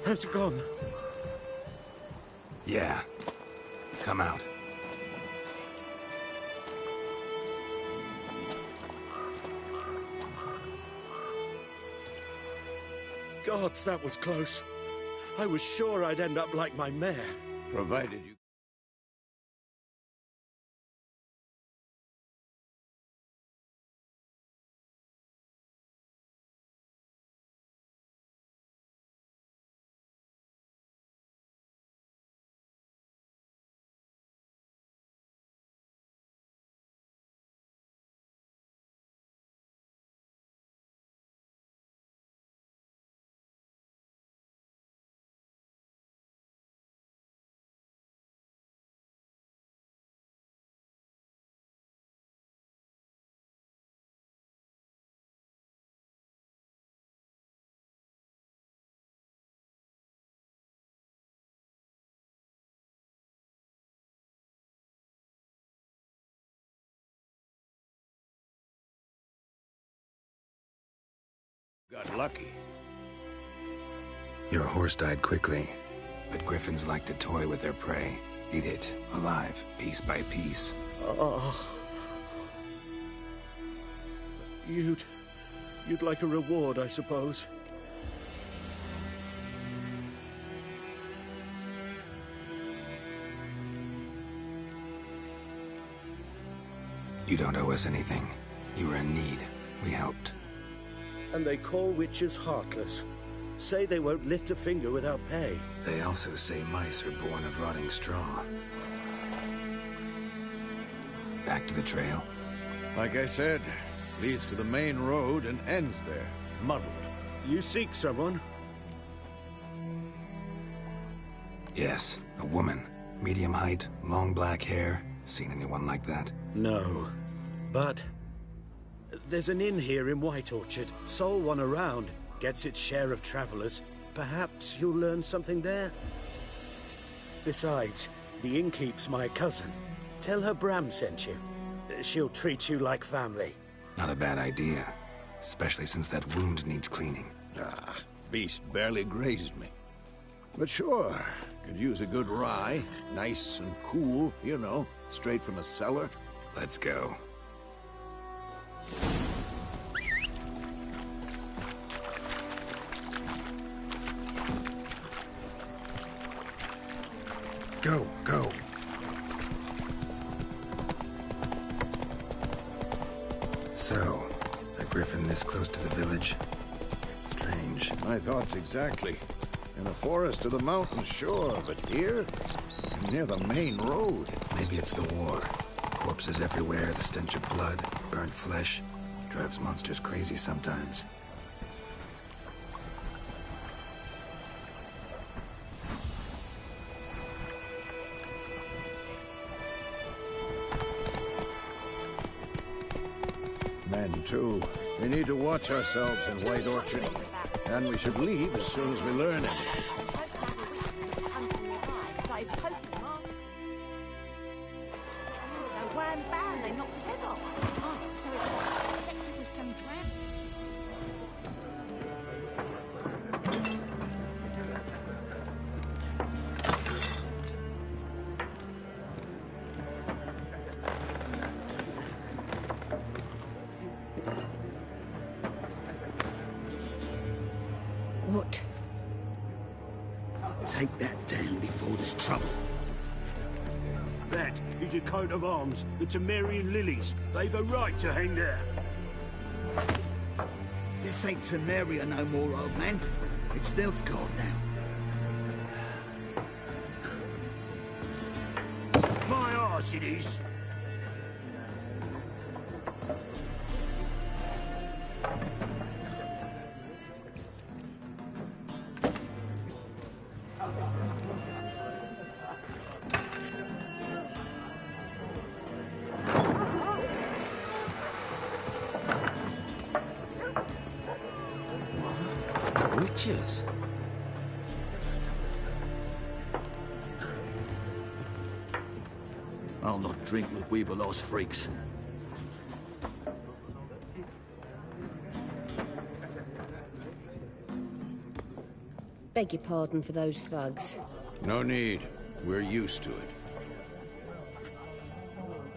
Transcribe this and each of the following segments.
Has it gone? Yeah. Come out. Gods, that was close. I was sure I'd end up like my mare. Provided you... Got lucky. Your horse died quickly, but griffins like to toy with their prey. Eat it, alive, piece by piece. Oh. You'd like a reward, I suppose. You don't owe us anything. You were in need. We helped. And they call witches heartless. Say they won't lift a finger without pay. They also say mice are born of rotting straw. Back to the trail? Like I said, leads to the main road and ends there. Muddled. You seek someone? Yes, a woman. Medium height, long black hair. Seen anyone like that? No. But there's an inn here in White Orchard. Sole one around. Gets its share of travelers. Perhaps you'll learn something there? Besides, the innkeep's my cousin. Tell her Bram sent you. She'll treat you like family. Not a bad idea. Especially since that wound needs cleaning. Ah, beast barely grazed me. But sure, could use a good rye. Nice and cool, you know, straight from a cellar. Let's go. Go, go. So, a griffin this close to the village? Strange. My thoughts exactly. In the forest or the mountains, sure, but here? Near the main road. Maybe it's the war. Corpses everywhere, the stench of blood, burnt flesh. Drives monsters crazy sometimes. Men, too. We need to watch ourselves in White Orchard. And we should leave as soon as we learn anything. What? Take that down before there's trouble. That is your coat of arms, the Temerian lilies. They've a right to hang there. This ain't Temeria no more, old man. It's Nilfgaard now. My arse it is. Witches? I'll not drink with Weaverlost freaks. Beg your pardon for those thugs. No need. We're used to it.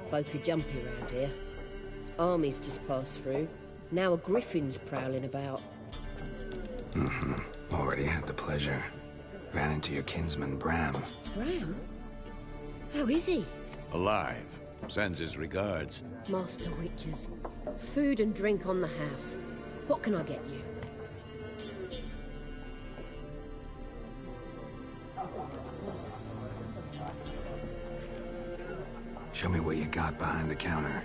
Folk are jumpy around here. Armies just passed through. Now a griffin's prowling about. Already had the pleasure. Ran into your kinsman, Bram. Bram? How is he? Alive. Sends his regards. Master Witchers. Food and drink on the house. What can I get you? Show me what you got behind the counter.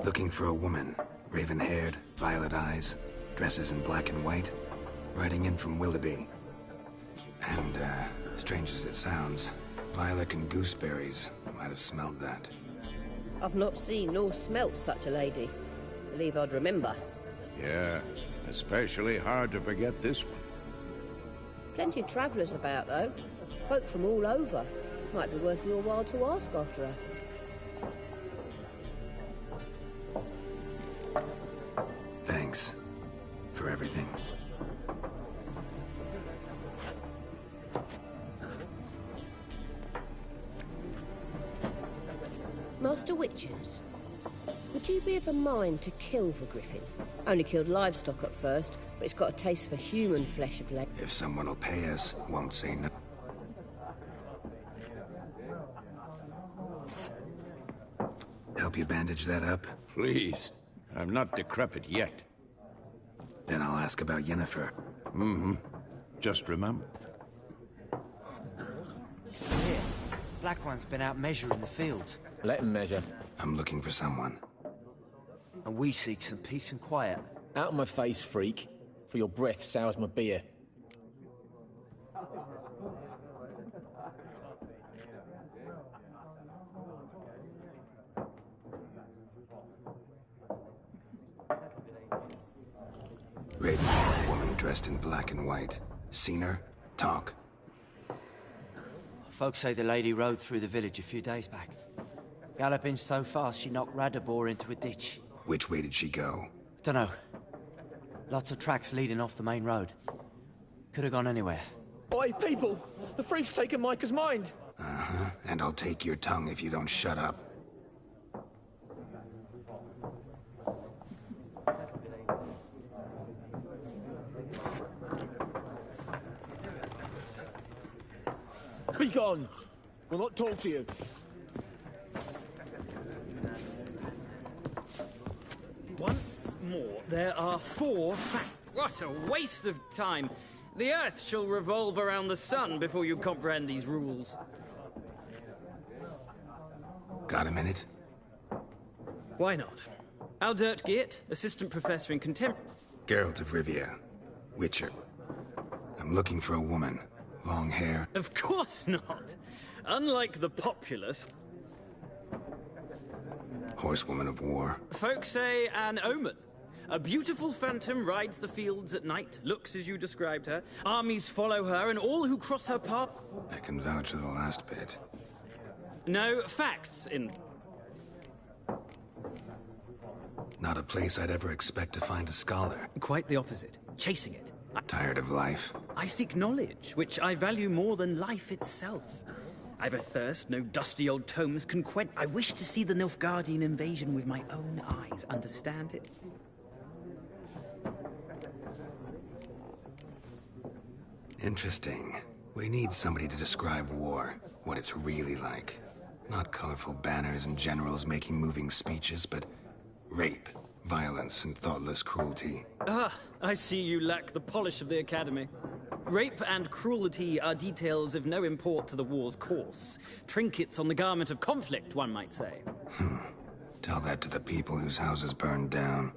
Looking for a woman. Raven-haired, violet eyes, dresses in black and white. Riding in from Willoughby. And, strange as it sounds, lilac and gooseberries might have smelled that. I've not seen nor smelt such a lady. Believe I'd remember. Yeah, especially hard to forget this one. Plenty of travellers about, though. Folk from all over. Might be worth your while to ask after her. Thanks for everything. Master Witchers, would you be of a mind to kill the griffin? Only killed livestock at first, but it's got a taste for human flesh of late. If someone will pay us, won't say no. Help you bandage that up? Please. I'm not decrepit yet. Then I'll ask about Yennefer. Just remember. Here, Black One's been out measuring the fields. Let him measure. I'm looking for someone. And we seek some peace and quiet. Out of my face, freak. For your breath sours my beer. Raven-haired woman dressed in black and white. Seen her? Talk. Folks say the lady rode through the village a few days back. Galloping so fast she knocked Radabor into a ditch. Which way did she go? Dunno. Lots of tracks leading off the main road. Could have gone anywhere. Oi, people! The freak's taken Micah's mind! And I'll take your tongue if you don't shut up. Be gone! We'll not talk to you. Once more, there are 4 facts. What a waste of time! The Earth shall revolve around the sun before you comprehend these rules. Got a minute? Why not? Aldert Geert, Assistant Professor in Contemporary... Geralt of Rivia. Witcher. I'm looking for a woman. Long hair. Of course not! Unlike the populace, Horsewoman of war. folks say an omen. A beautiful phantom rides the fields at night, looks as you described her. Armies follow her, and all who cross her path... I can vouch for the last bit. No, facts in... Not a place I'd ever expect to find a scholar. Quite the opposite. Chasing it. Tired of life? I seek knowledge, which I value more than life itself. I've a thirst no dusty old tomes can quench. I wish to see the Nilfgaardian invasion with my own eyes. Understand it? Interesting. We need somebody to describe war, what it's really like. Not colorful banners and generals making moving speeches, but rape, violence, and thoughtless cruelty. Ah, I see you lack the polish of the Academy. Rape and cruelty are details of no import to the war's course. Trinkets on the garment of conflict, one might say. Tell that to the people whose houses burned down.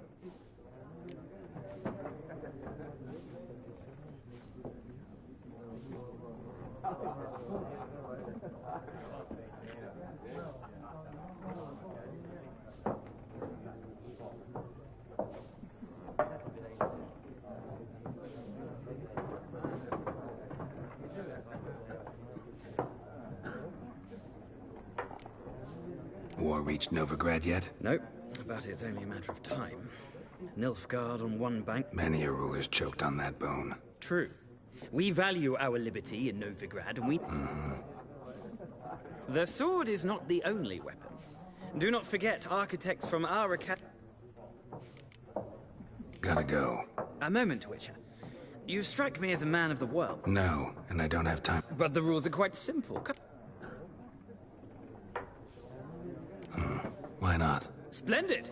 War reached Novigrad yet? Nope, but it's only a matter of time. Nilfgaard on one bank. Many a ruler's choked on that bone. True. We value our liberty in Novigrad, and we... The sword is not the only weapon. Do not forget architects from our academy... Gotta go. A moment, Witcher. You strike me as a man of the world. No, and I don't have time. But the rules are quite simple. Why not? Splendid!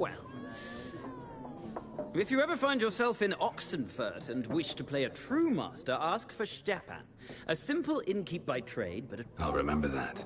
Well, if you ever find yourself in Oxenfurt and wish to play a true master, ask for Stepan. A simple innkeep by trade, but I'll remember that.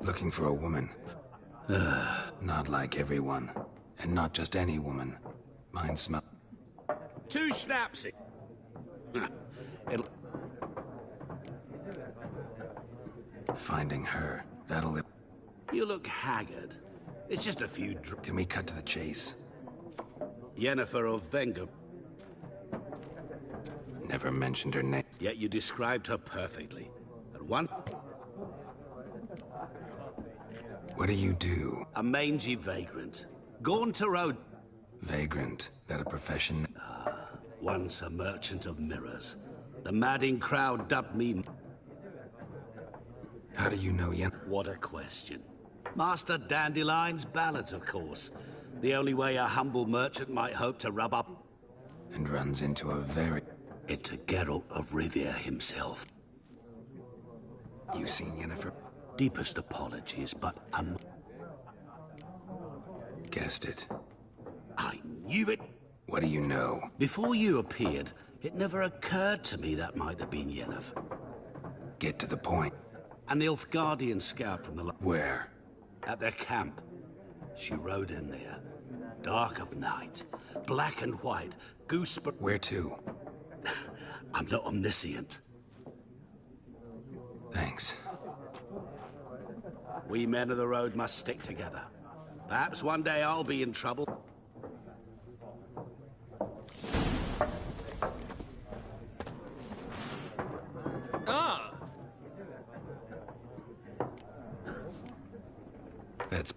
Looking for a woman. Not like everyone. And not just any woman. Mine smell... Too snapsy. It'll... Finding her. That'll... You look haggard. It's just a few Can we cut to the chase? Yennefer of Venga. Never mentioned her name. Yet you described her perfectly. At one... What do you do? A mangy vagrant. Gone to road... Vagrant. That a profession? Once a merchant of mirrors. The madding crowd dubbed me... How do you know Yennefer? What a question. Master Dandelion's ballads, of course. The only way a humble merchant might hope to rub up... And runs into a very... Into Geralt of Rivia himself. You seen Yennefer? Deepest apologies, but I'm... Guessed it. I knew it! What do you know? Before you appeared, it never occurred to me that might have been Yennefer. Get to the point. An Nilfgaardian scout from the... Where? At their camp. She rode in there. Dark of night. Black and white. Goose... Where to? I'm not omniscient. Thanks. We men of the road must stick together. Perhaps one day I'll be in trouble. Ah! That's...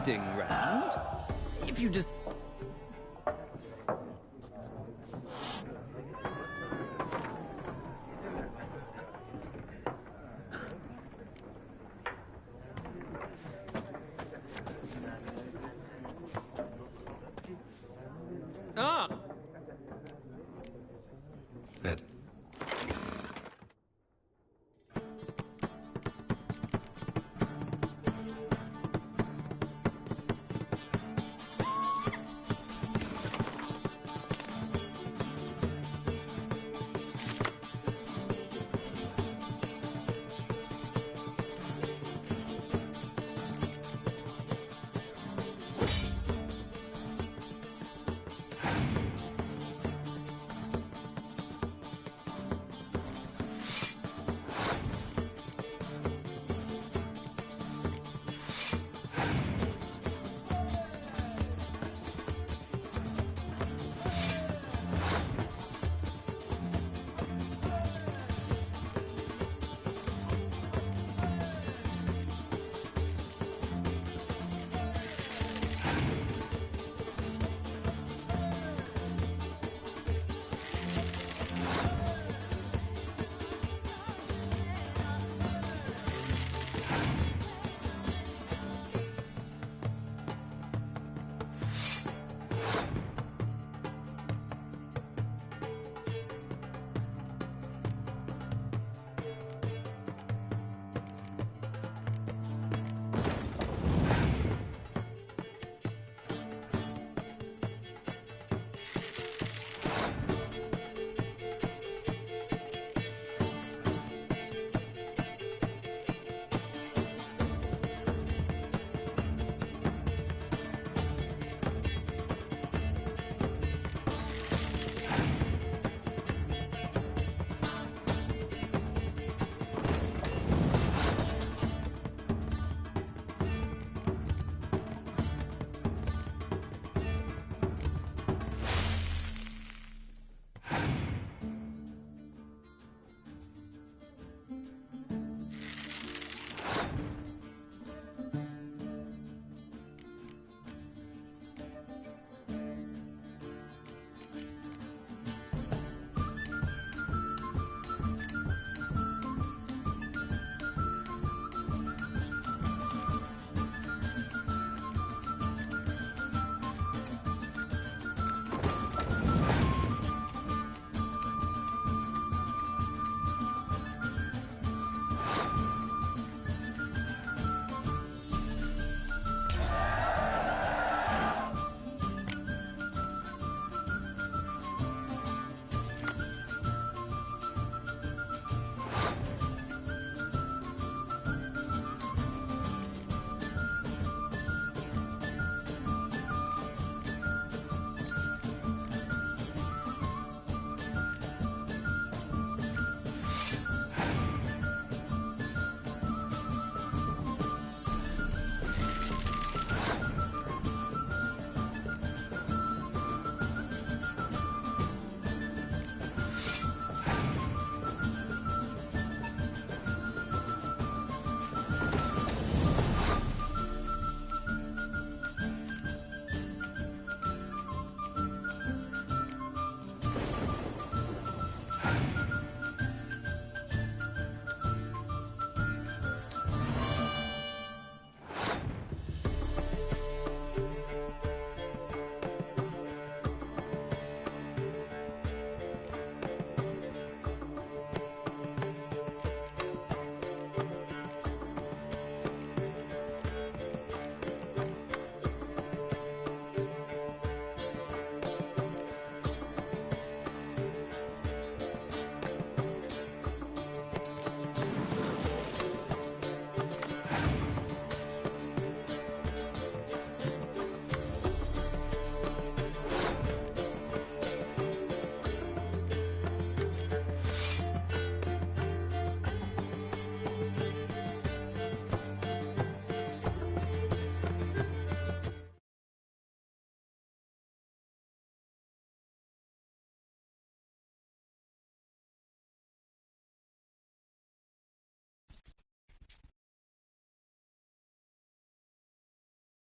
interesting round. If you just... Ah! That...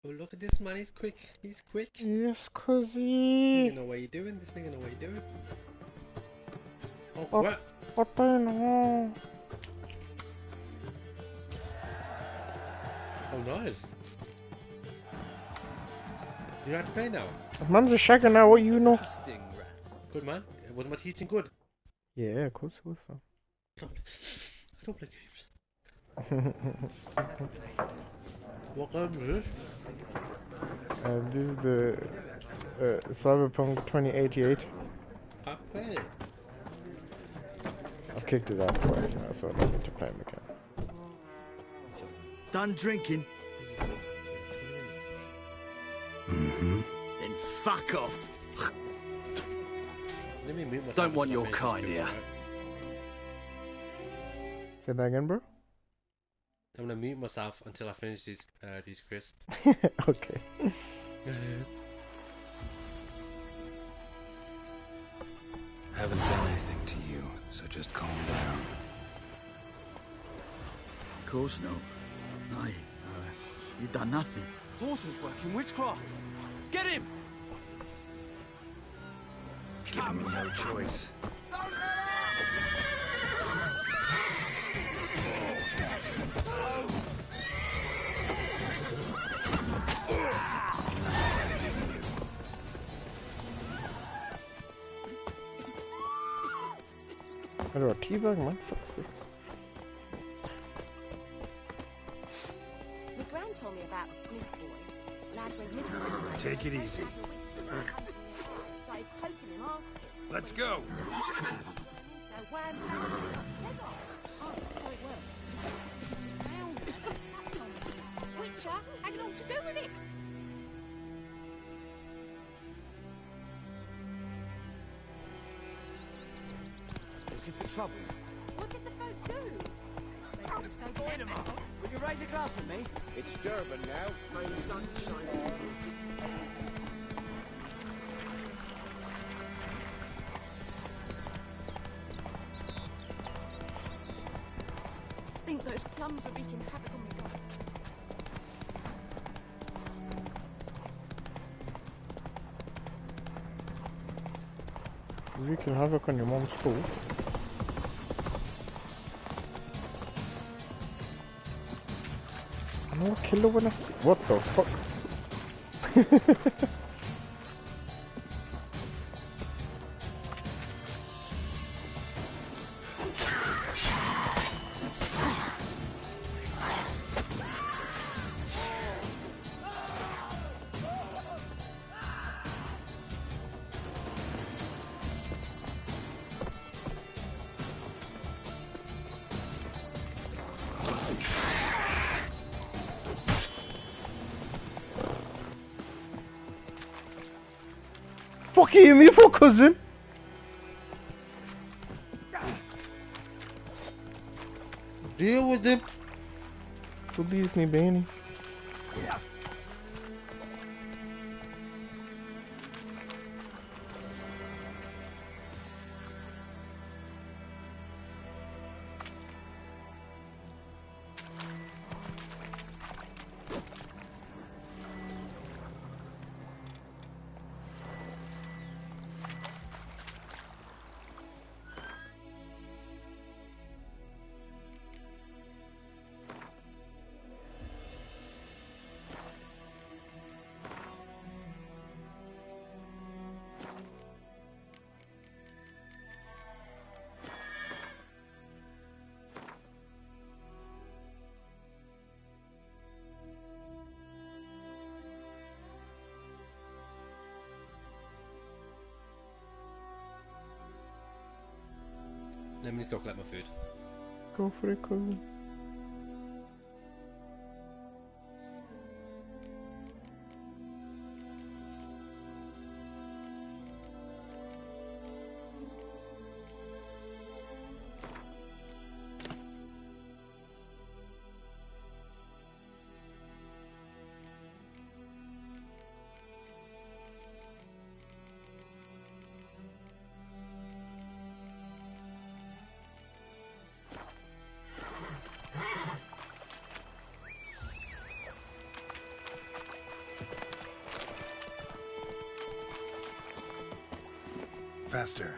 Oh, look at this man, he's quick. He's quick. Yes, This cuzzy. nigga know what he doing. This nigga know what he doing. Oh, What? What do you know? Oh, nice. You know how to play now? Man's a shagger now, what you know? Interesting, Rat. Good, man. Was my teaching good? Yeah, of course it was, fam. I don't play games. What game is this? This is the Cyberpunk 2088. I play it. I've kicked his ass twice now, so I don't need to play him again. Done drinking? Mm-hmm. Then fuck off. Let me mute myself. Don't want your kind here. Say that again, bro? I'm gonna mute myself until I finish these crisps. Okay. Haven't done anything to you, so just calm down. Of course not. No, you done nothing. Horsel's working witchcraft. Get him! Giving me no choice. I do a teabag, man. Fuck's sake. My gran told me about a Smith boy. Lad went missing. Take it easy. Started poking him, asking. Let's go. So wham, bam, cut his head off. Oh, so it worked. Drowned him and sat on him. Witcher had naught to do with it. Looking for trouble? What did the folk do? They were so Get him up! Will you raise a glass with me? It's Durban now. May the sun shine. I think those plums are wreaking havoc on me, God. Wreaking havoc on your mom's food. No killer when I see. What the fuck? Fuck you, me for cousin. Deal with him. Release me, Benny. Let me just go collect my food. Go for it, cousin. faster.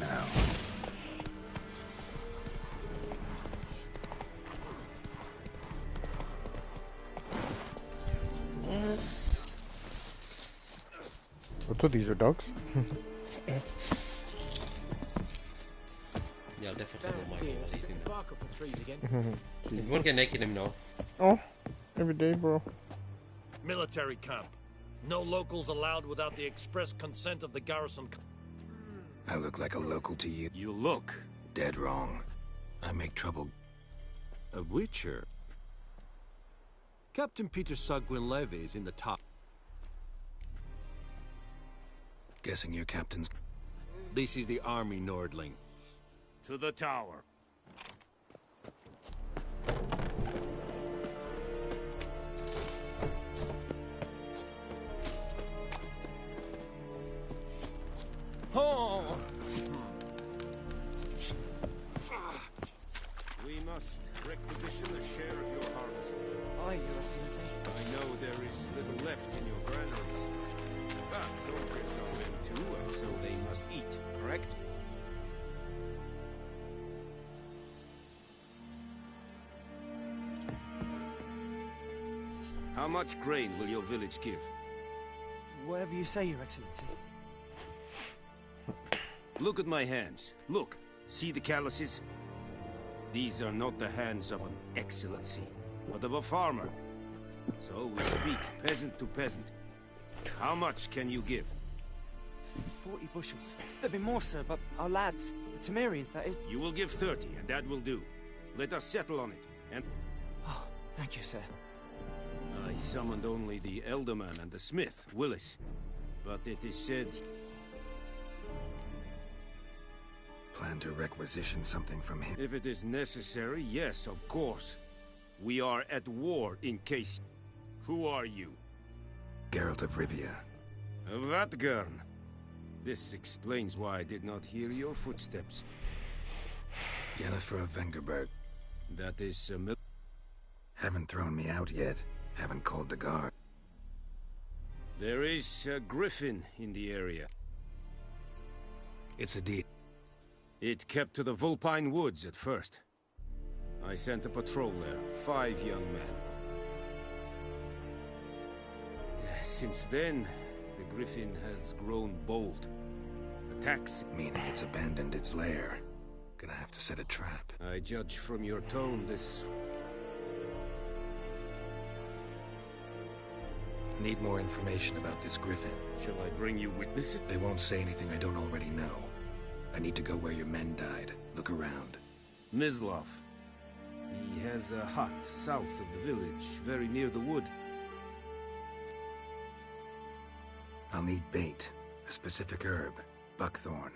Now. I thought these are dogs. Yeah, I'll definitely don't mind eating them. Bark up the trees again. You won't get naked him, no. Oh, every day, bro. Military camp. No locals allowed without the express consent of the garrison. I look like a local to you. You look Dead wrong. I make trouble. a witcher. Captain Peter Sagwin Levy is in the top. Guessing your captain's... This is the army, Nordling. To the tower. Oh! We must requisition a share of your harvest. Aye, Your Excellency. I know there is little left in your granaries. But soldiers are men too, and so they must eat, correct? How much grain will your village give? Whatever you say, Your Excellency. Look at my hands. Look. See the calluses? These are not the hands of an excellency, but of a farmer. So we speak peasant to peasant. How much can you give? 40 bushels. There'd be more, sir, but our lads, the Temerians, that is... You will give 30, and that will do. Let us settle on it, and... Oh, thank you, sir. I summoned only the Elderman and the smith, Willis. But it is said... Plan to requisition something from him? If it is necessary, yes, of course. We are at war in case... Who are you? Geralt of Rivia. Vatgern. This explains why I did not hear your footsteps. Yennefer of Vengerberg. That is Haven't thrown me out yet. Haven't called the guard. There is a griffin in the area. It's a deal. It kept to the Vulpine Woods at first. I sent a patrol there, 5 young men. Since then, the griffin has grown bold. Attacks... Meaning it's abandoned its lair. Gonna have to set a trap. I judge from your tone this... Need more information about this griffin. Shall I bring you witnesses? They won't say anything I don't already know. I need to go where your men died. Look around. Mislov. He has a hut south of the village, very near the wood. I'll need bait, a specific herb, buckthorn.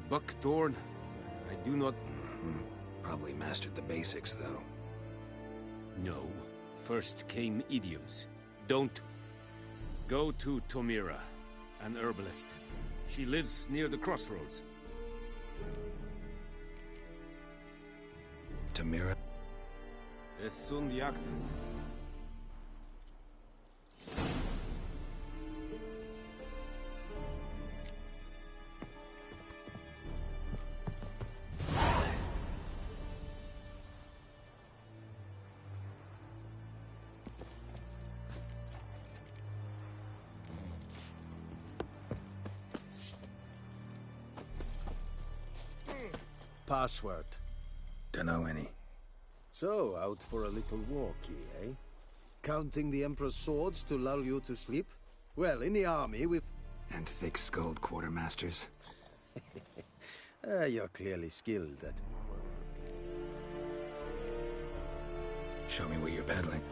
Buckthorn? I do not... Probably mastered the basics, though. No. First came idioms. Don't. Go to Tomira, an herbalist. She lives near the crossroads. Tomira? Es sunt jagten. Password. Dunno any. So, out for a little walkie, eh? Counting the Emperor's swords to lull you to sleep? Well, in the army we... And thick-skulled quartermasters? You're clearly skilled at... Show me what you're peddling.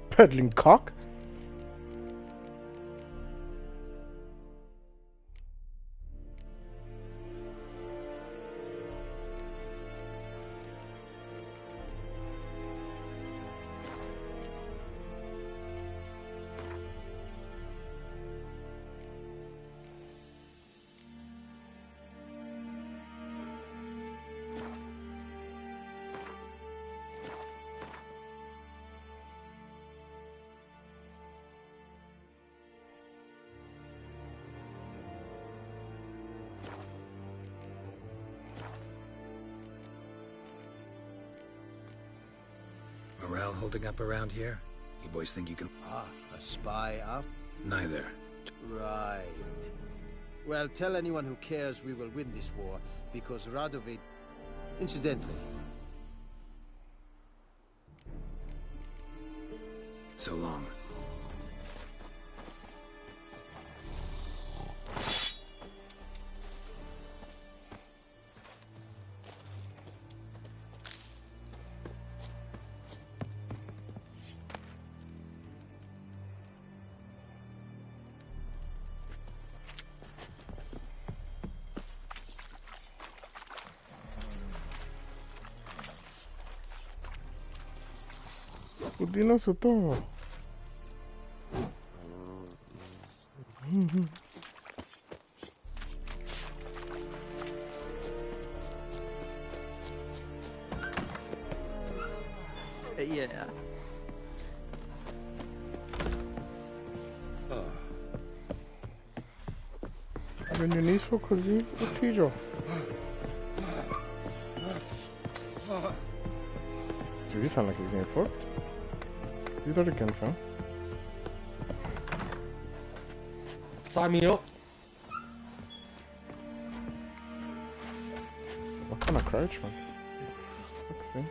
Peddling cock? Morale holding up around here? You boys think you can... Ah, a spy up? Neither. Right. Well, tell anyone who cares we will win this war, because Radovid... Incidentally... So long. Udino su todo. Yeah. When you need for così, ufficio. Do you sound like he's getting fucked? Do that again, fam. Sign me up. What kind of crouch, man? Fuck's sake.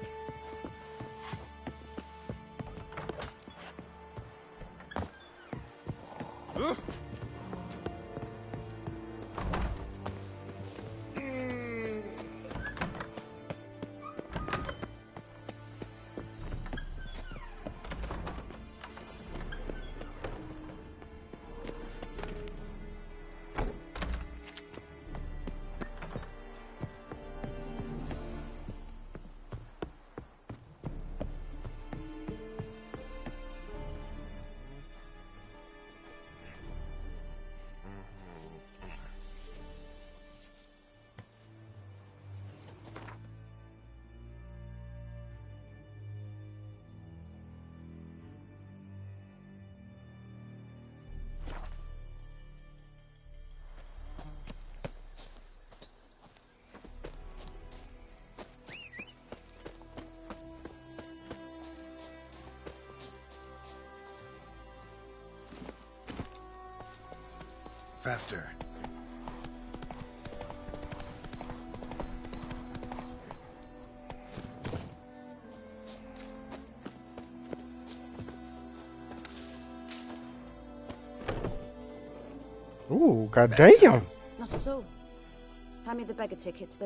Faster. Ooh, goddamn. Not at all. Hand me the beggar tickets.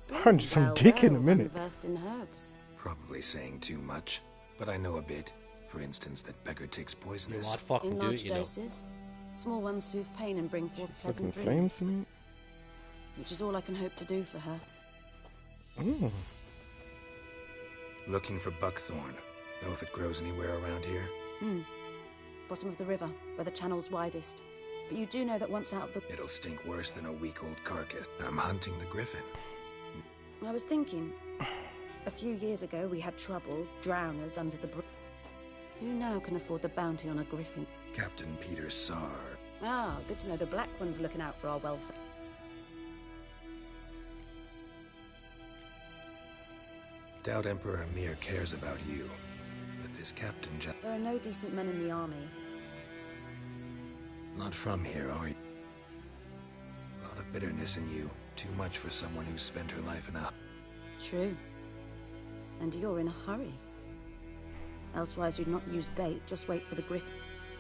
Punch some dick in a minute. Versed in herbs. Probably saying too much, but I know a bit. For instance, that beggar takes poisonous. I'd fucking In do large it, you know. doses. Small ones soothe pain and bring forth Fucking pleasant dreams. flames, man. Which is all I can hope to do for her. Ooh. Looking for buckthorn. Know if it grows anywhere around here? Bottom of the river, where the channel's widest. But you do know that once out of the... It'll stink worse than a week-old carcass. I'm hunting the griffin. I was thinking, a few years ago we had trouble, drowners under the bridge. Who now can afford the bounty on a griffin? Captain Peter Sar. Ah, good to know the Black One's looking out for our welfare. Doubt Emperor Emir cares about you. But this Captain There are no decent men in the army. Not from here, are you? A lot of bitterness in you. Too much for someone who's spent her life in a... True. And you're in a hurry. Elsewise you'd not use bait, just wait for the griffin.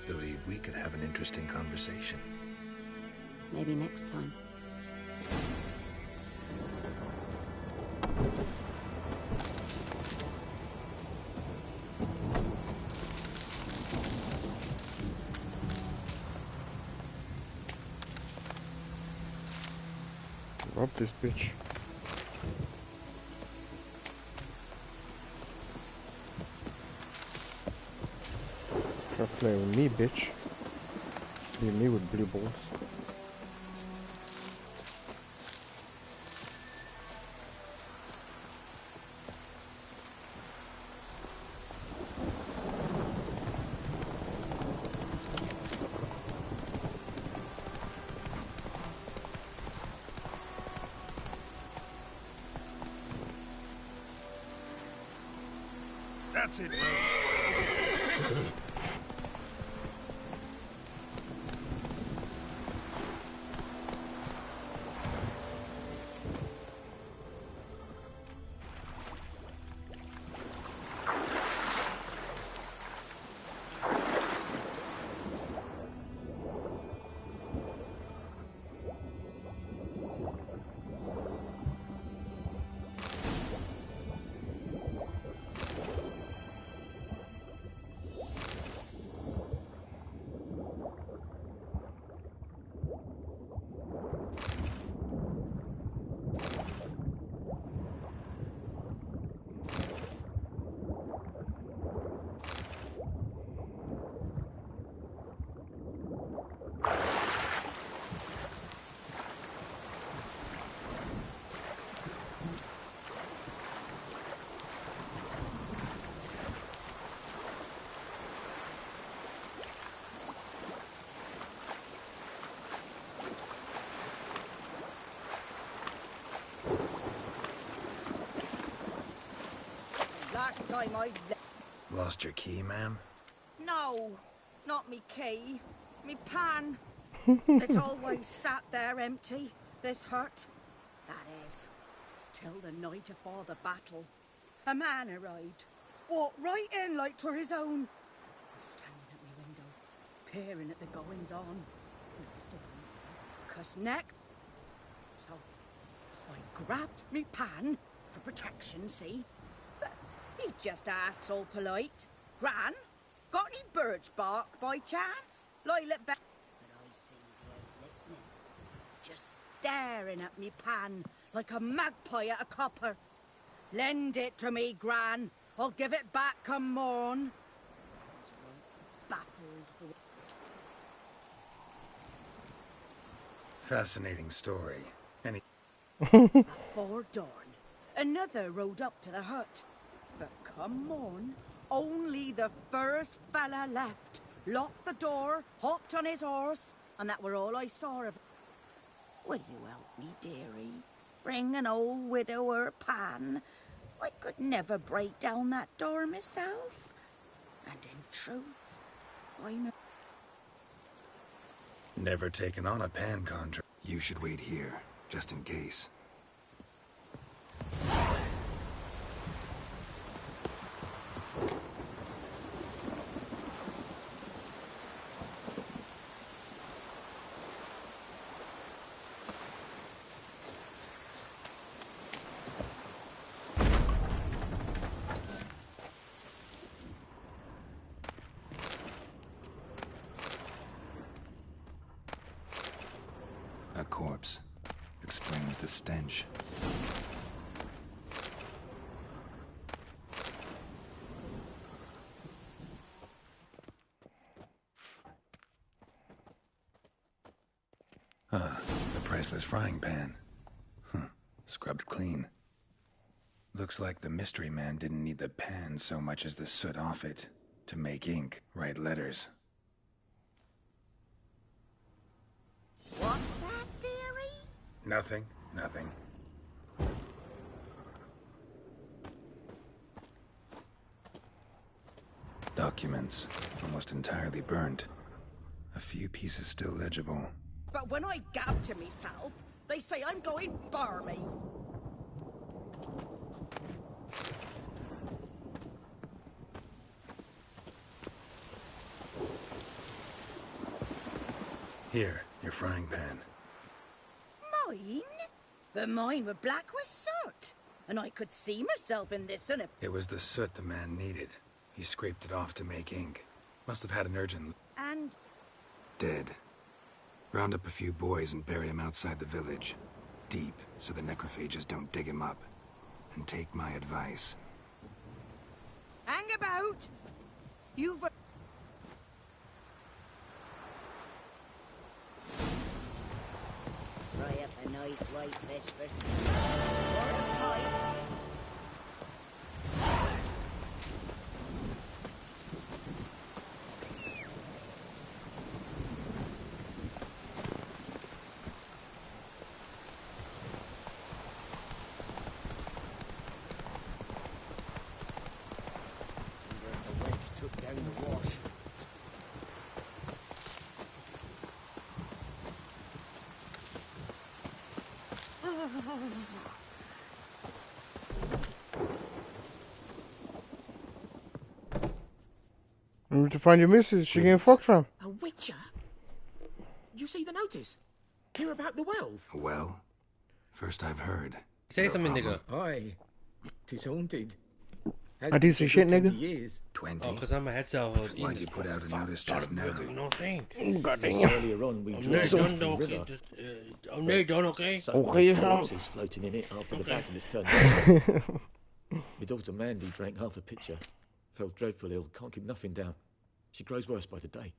Believe we could have an interesting conversation. Maybe next time. Rob this bitch. Try to play with me, bitch. Leave me with blue balls. That's it, Rose. Last time I... Lost your key, ma'am? No, not me key. Me pan. It's always sat there empty, this hut. That is, till the night afore the battle. A man arrived, walked right in like 'twere his own. Was standing at me window, peering at the goings-on. Most of them, cuss neck. So, I grabbed me pan, for protection, see? But he just asks all polite, Gran, got any birch bark by chance? Lilac But I sees he ain't listening. Just staring at me pan like a magpie at a copper. Lend it to me, Gran. I'll give it back come morn. I was right baffled for... Fascinating story. Any... Before dawn, another rode up to the hut. But come morn, only the first fella left. Locked the door, hopped on his horse, and that were all I saw of him. Will you help me, dearie? Bring an old widower pan. I could never break down that door myself. And in truth, I'm a... Never taken on a pan contract. You should wait here, just in case. stench. The priceless frying pan. Scrubbed clean. Looks like the mystery man didn't need the pan so much as the soot off it to make ink, write letters. What's that, dearie? Nothing. Documents, almost entirely burnt. A few pieces still legible. But when I gab to myself, they say I'm going barmy. Here, your frying pan. Mine? The mine were black with soot. And I could see myself in this and if... It was the soot the man needed. He scraped it off to make ink. Must have had an urgent... And... Dead. Round up a few boys and bury him outside the village. Deep, so the necrophages don't dig him up. And take my advice. Hang about! You've... Fry up a nice white fish for soup. Or a pie. You need to find your missus. She getting fucked from. A witcher? You see the notice? Hear about the well? A well? First I've heard. Say something, nigga. Aye. 'Tis haunted. I do see shit, nigga. 20 years. 20? Oh, because I'm a head cell. Why'd you put out a notice just now? Nothing. God Because damn. earlier on we I'm drove near off done, the okay. river. I'm near done, okay. So Okay, many fam. corpses floating in it after the battle has turned ashes. My daughter Mandy drank half a pitcher. Fell dreadful ill, can't keep nothing down. She grows worse by the day.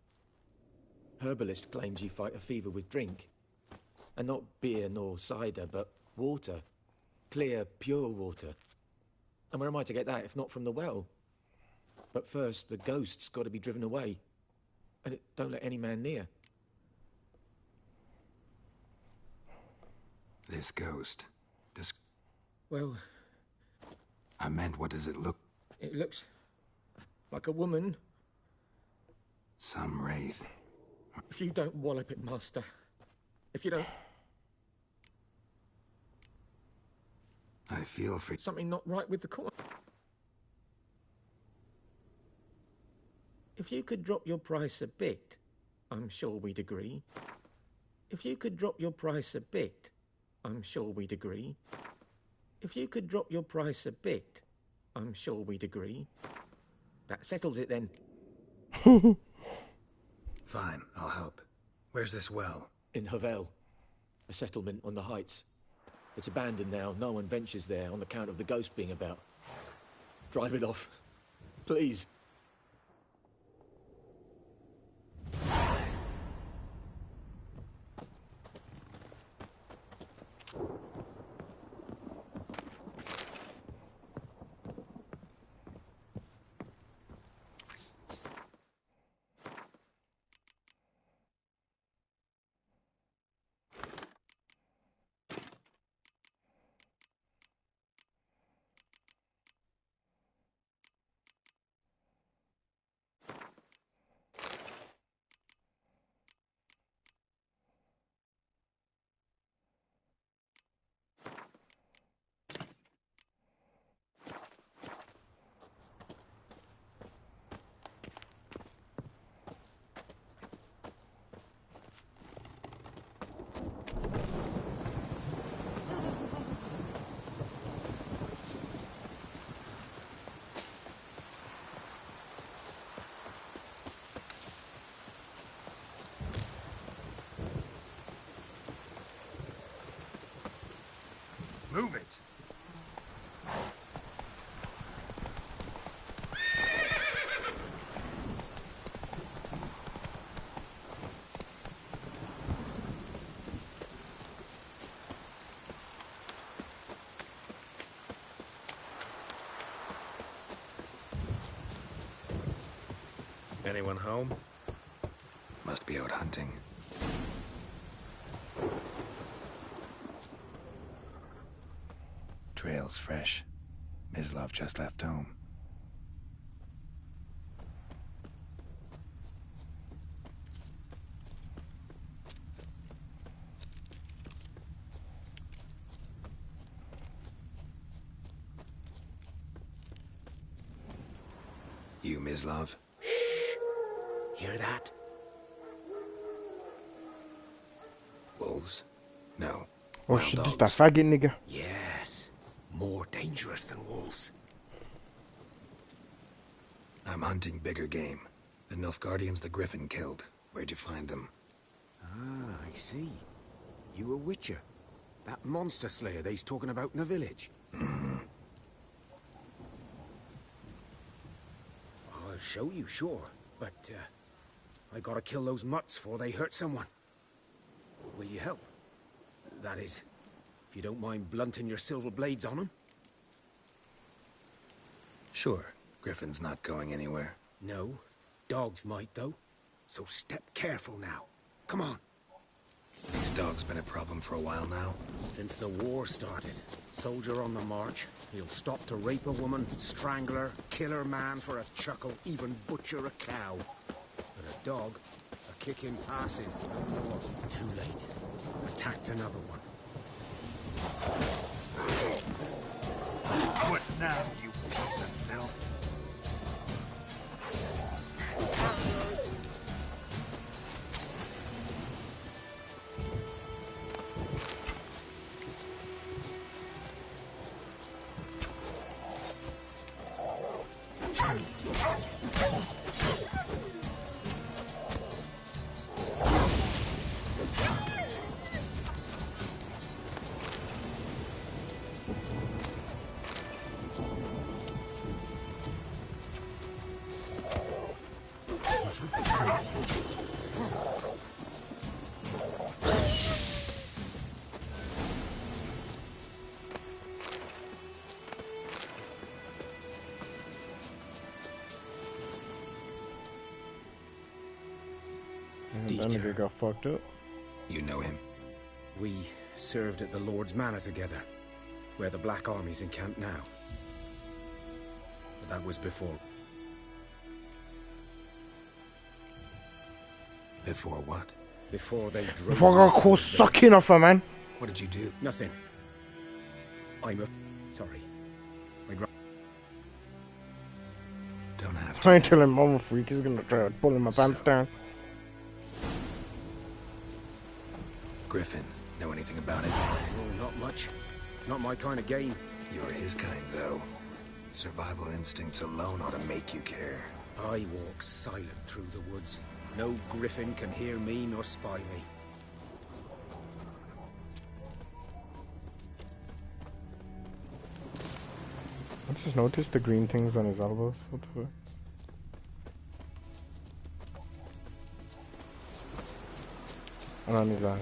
Herbalist claims you fight a fever with drink. And not beer nor cider, but water. Clear, pure water. And where am I to get that if not from the well? But first, the ghost's got to be driven away. And it don't let any man near. This ghost. Well, I meant, what does it look? it looks like a woman. Some wraith. If you don't wallop it, Master. If you don't... I feel for... Something not right with the coin. If you could drop your price a bit, I'm sure we'd agree. If you could drop your price a bit, I'm sure we'd agree. If you could drop your price a bit, I'm sure we'd agree. That settles it then. Fine, I'll help. Where's this well? In Havel, a settlement on the heights. It's abandoned now. No one ventures there on account of the ghost being about. Drive it off. Please. Anyone home? Must be out hunting. Trail's fresh. Mislav just left home. You, Mislav? Hear that? Wolves? No. Oh shit, just a faggot nigga. Yes. More dangerous than wolves. I'm hunting bigger game. The Nilfgaardians the Griffin killed. Where'd you find them? Ah, I see. You a witcher. That monster slayer they's talking about in the village. Mm-hmm. I'll show you, sure. But, I gotta kill those mutts before they hurt someone. Will you help? That is, if you don't mind blunting your silver blades on them. Sure. Griffin's not going anywhere. No. Dogs might, though. So step careful now. Come on. These dogs been a problem for a while now? Since the war started. Soldier on the march. He'll stop to rape a woman, strangle her, kill her man for a chuckle, even butcher a cow. But a dog, a kick in passing. Too late. Attacked another one. What now, you piece of filth? That nigga got fucked up. You know him? We served at the Lord's Manor together, where the Black Army's encamped now. But that was before. Before what? Before they drove. Before I got caught sucking off her, man. What did you do? Nothing. I'm a... Sorry. Don't have to. I ain't telling I'm a freak. He's gonna try to pull my pants down. Griffin, know anything about it? Oh, not much. Not my kind of game. You're his kind, though. Survival instincts alone ought to make you care. I walk silent through the woods. No griffin can hear me nor spy me. I just noticed the green things on his elbows. What the fuck? And on his eyes.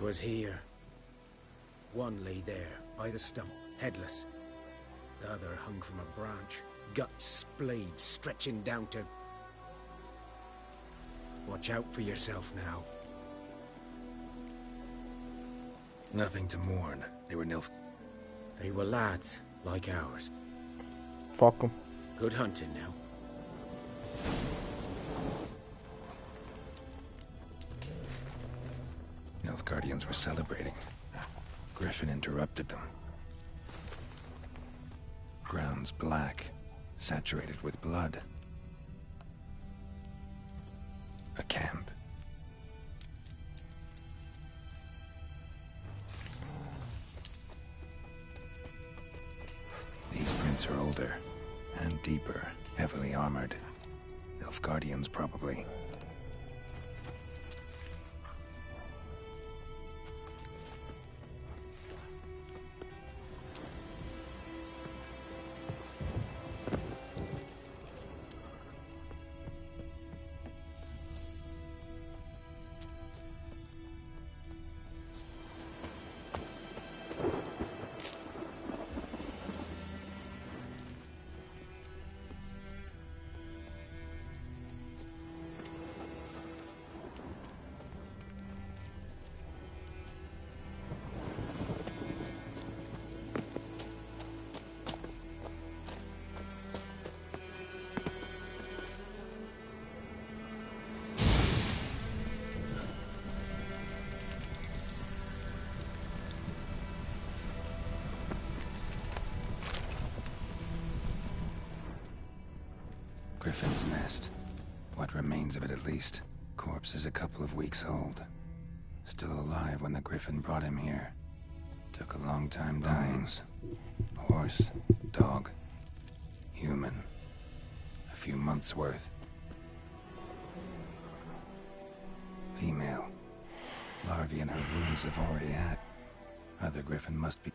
Was here. One lay there, by the stump, headless. The other hung from a branch, guts splayed, stretching down to... Watch out for yourself now. Nothing to mourn. They were They were lads, like ours. Fuck them. Good hunting now. Nilfgaardians were celebrating. Griffin interrupted them. Ground's black, saturated with blood. A camp. These prints are older and deeper, heavily armored. Nilfgaardians, probably. Griffin's nest. What remains of it, at least. Corpse is a couple of weeks old. Still alive when the Griffin brought him here. Took a long time dying. Horse, dog, human. A few months' worth. Female. Larvae in her wounds have already had. Other Griffin must be...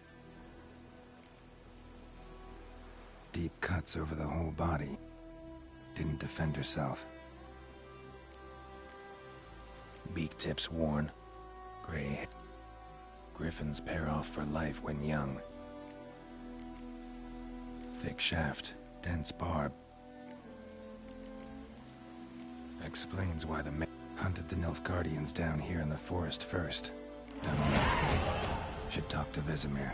Deep cuts over the whole body. Didn't defend herself. Beak tips worn. Gray. Griffins pair off for life when young. Thick shaft, dense barb. Explains why the men hunted the Nilfgaardians down here in the forest first. Done on okay. Should talk to Vesemir.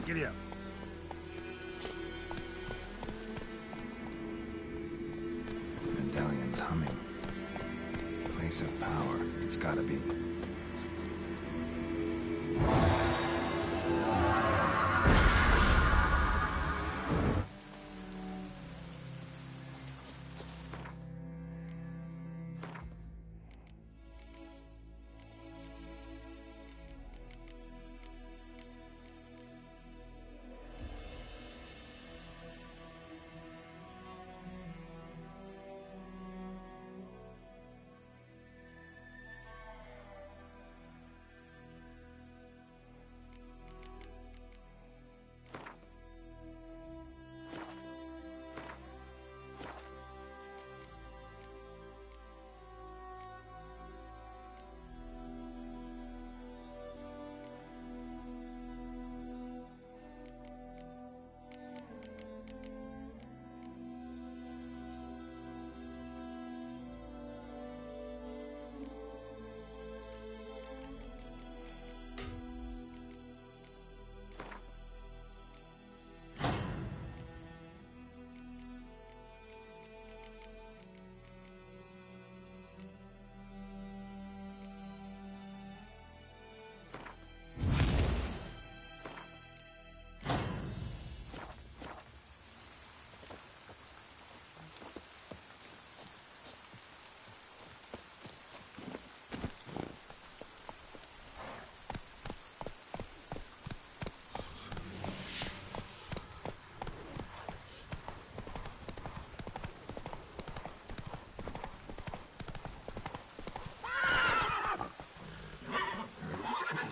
Giddy up. Medallion's humming. Place of power, it's gotta be.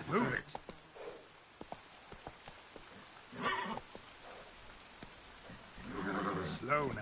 Move it. Slow now.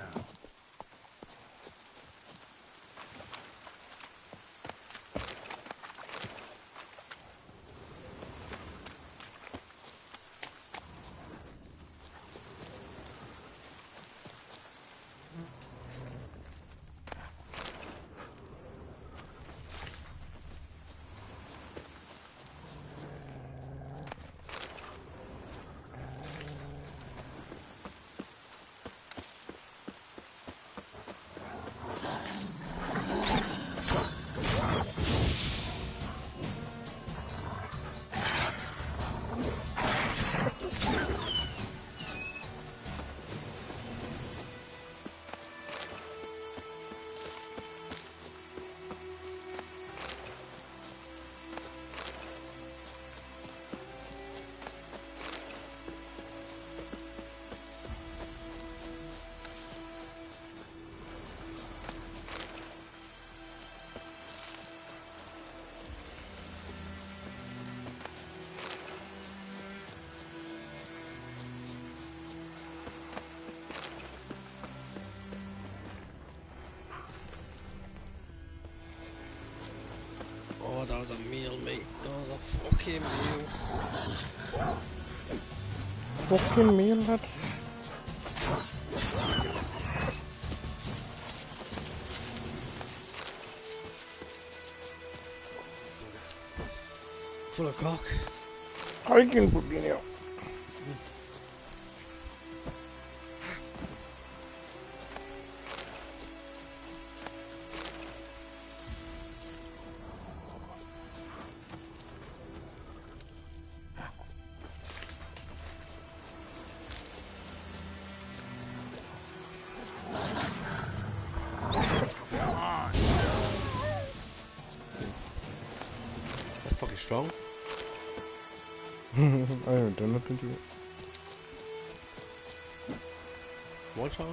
Oh, that was a meal, mate. That was a fucking meal. Fucking meal, lad. Full of cock. I can put in here. Strong. I haven't done nothing to it. One shot.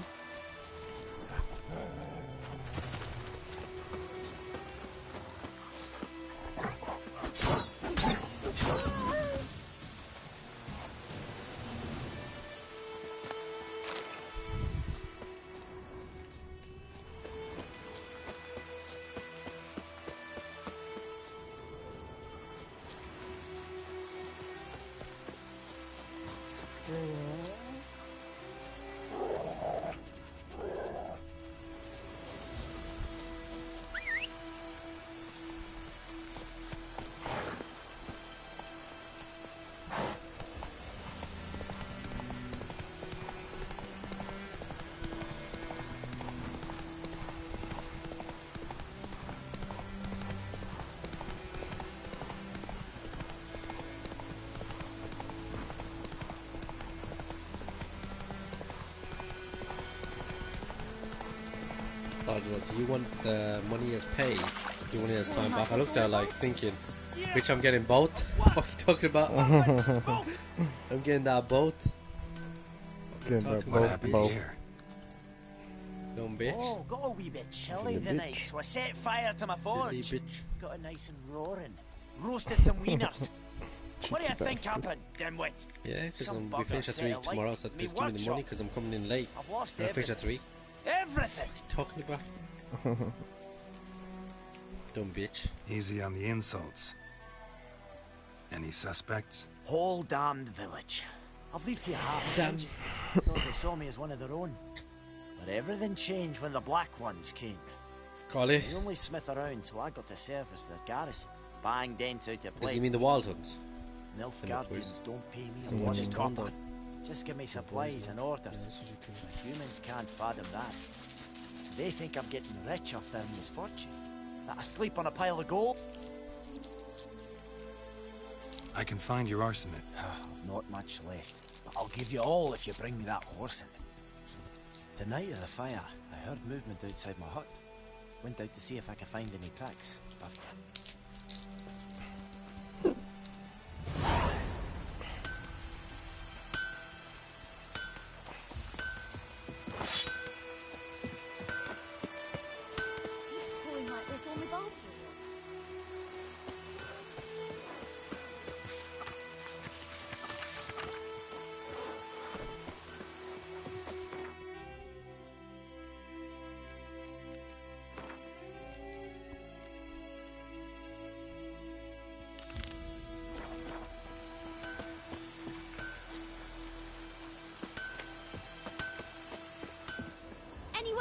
Do you want the money as pay? Do you want it as time back? I looked at it like thinking, bitch, I'm getting both. What are you talking about? I'm getting that both. What happened here? Dumb bitch. Oh, got a wee bit chilly the night, so I set fire to my forge. Got it nice and roaring. Roasted some wieners. What do you think happened, dimwit? Yeah, because we finish at 3 tomorrow, so please give me the money because I'm coming in late. I've lost I finish at 3. Everything! What are you talking about? Dumb bitch. Easy on the insults. Any suspects? Whole damned village. I've lived here half a century. Thought they saw me as one of their own. But everything changed when the Black Ones came. Collie. The only smith around, so I got to service their garrison. Bang dents out to play. You mean the Waltons? Nilfgaardians don't pay me a bloody copper. Just give me supplies and orders. The humans can't fathom that. They think I'm getting rich off their misfortune. That I sleep on a pile of gold. I can find your arsonist. I've not much left, but I'll give you all if you bring me that horse in. The night of the fire, I heard movement outside my hut. Went out to see if I could find any tracks.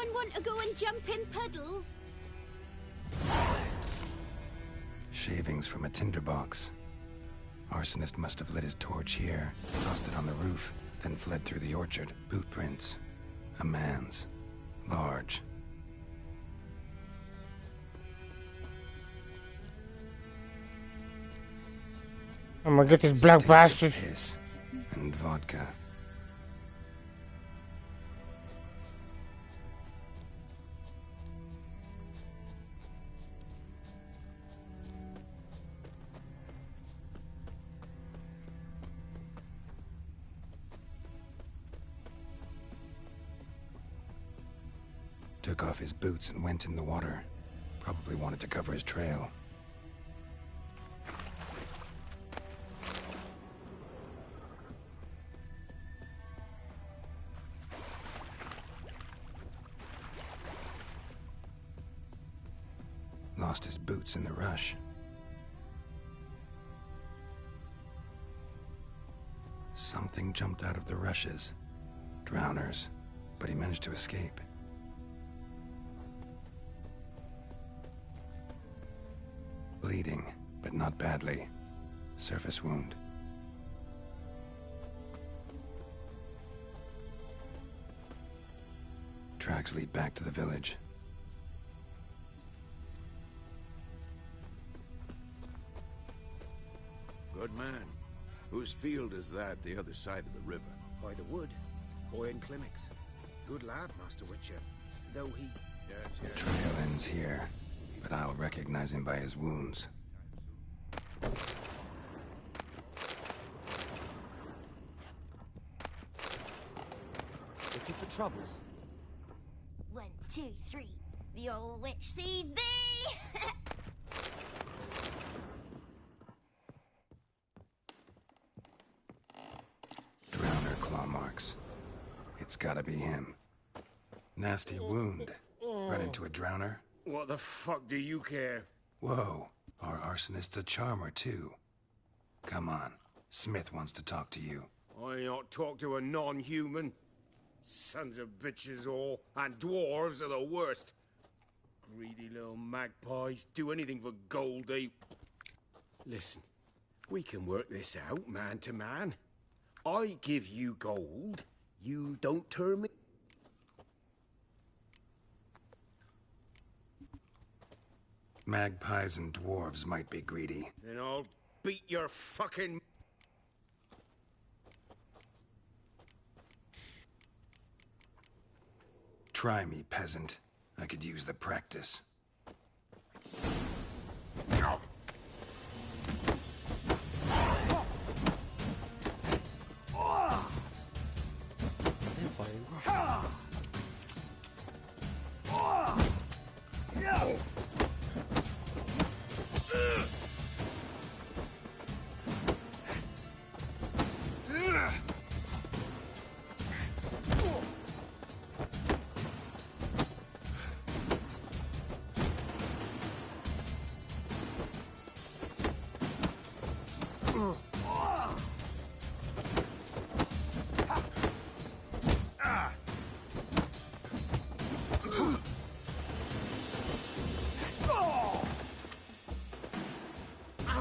Anyone want to go and jump in puddles? Shavings from a tinderbox. Arsonist must have lit his torch here, tossed it on the roof, then fled through the orchard. Boot prints. A man's. Large. I'm gonna get this black bastard. Piss and vodka. Took off his boots and went in the water. Probably wanted to cover his trail. Lost his boots in the rush. Something jumped out of the rushes. Drowners. But he managed to escape. Bleeding, but not badly. Surface wound. Tracks lead back to the village. Good man. Whose field is that the other side of the river? By the wood. Boy in clinics. Good lad, Master Witcher. Though he... The trail ends here, but I'll recognize him by his wounds. Looking for trouble? 1, 2, 3. The old witch sees thee! Drowner claw marks. It's gotta be him. Nasty wound. Run into a drowner? What the fuck do you care? Whoa, our arsonist's a charmer too. Come on, Smith wants to talk to you. I not talk to a non-human. Sons of bitches all, and dwarves are the worst. Greedy little magpies, do anything for gold, they... Listen, we can work this out, man to man. I give you gold, you don't turn me... Magpies and dwarves might be greedy. Then I'll beat your fucking... Try me, peasant. I could use the practice.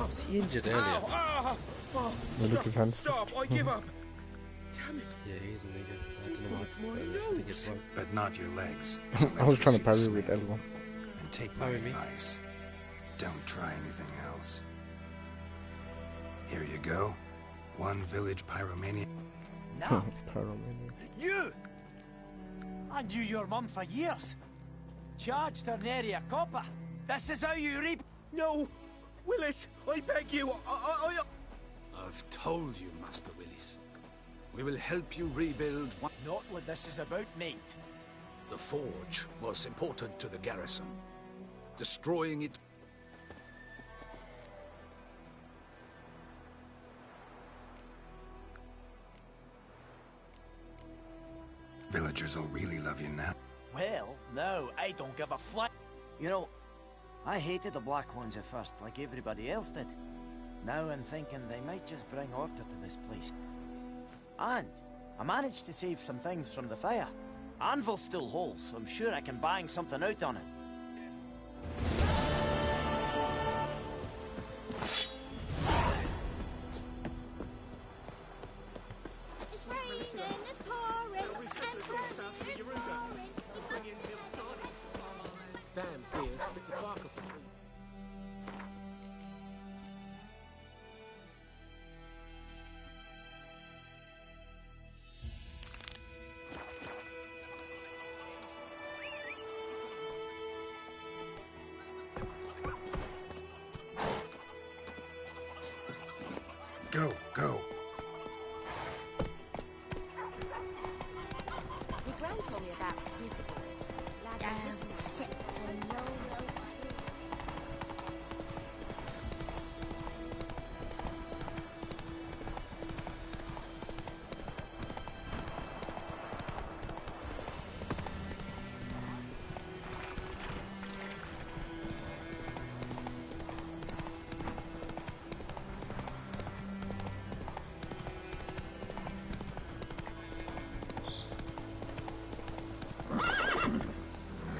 Was he injured earlier? Stop, I give up. Damn it. Yeah, he's a nigga. I don't know what to do. I think it's wrong. But not your legs. So I was let's trying to go parry see with Smith. everyone. And take my advice. Don't try anything else. Here you go. One village pyromaniac. Now, Pyromaniac. you! I knew your mum for years. Charged her nary a copper. This is how you reap... No! Willis, I beg you, I've told you, Master Willis. We will help you rebuild one... Not what this is about, mate. The forge was important to the garrison. Destroying it... Villagers will really love you now. Well, no, I don't give a flying... You know, I hated the Black Ones at first, like everybody else did. Now I'm thinking they might just bring order to this place. And I managed to save some things from the fire. Anvil's still whole, so I'm sure I can bang something out on it. It's raining, it's pouring, and it's pouring. Damn, dear, stick the bark up the tree. Go, go. My gran told me about Smithy. Sits and low, low tree.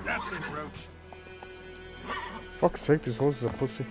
That's it, Roach. Fuck's sake, this horse is a pussy.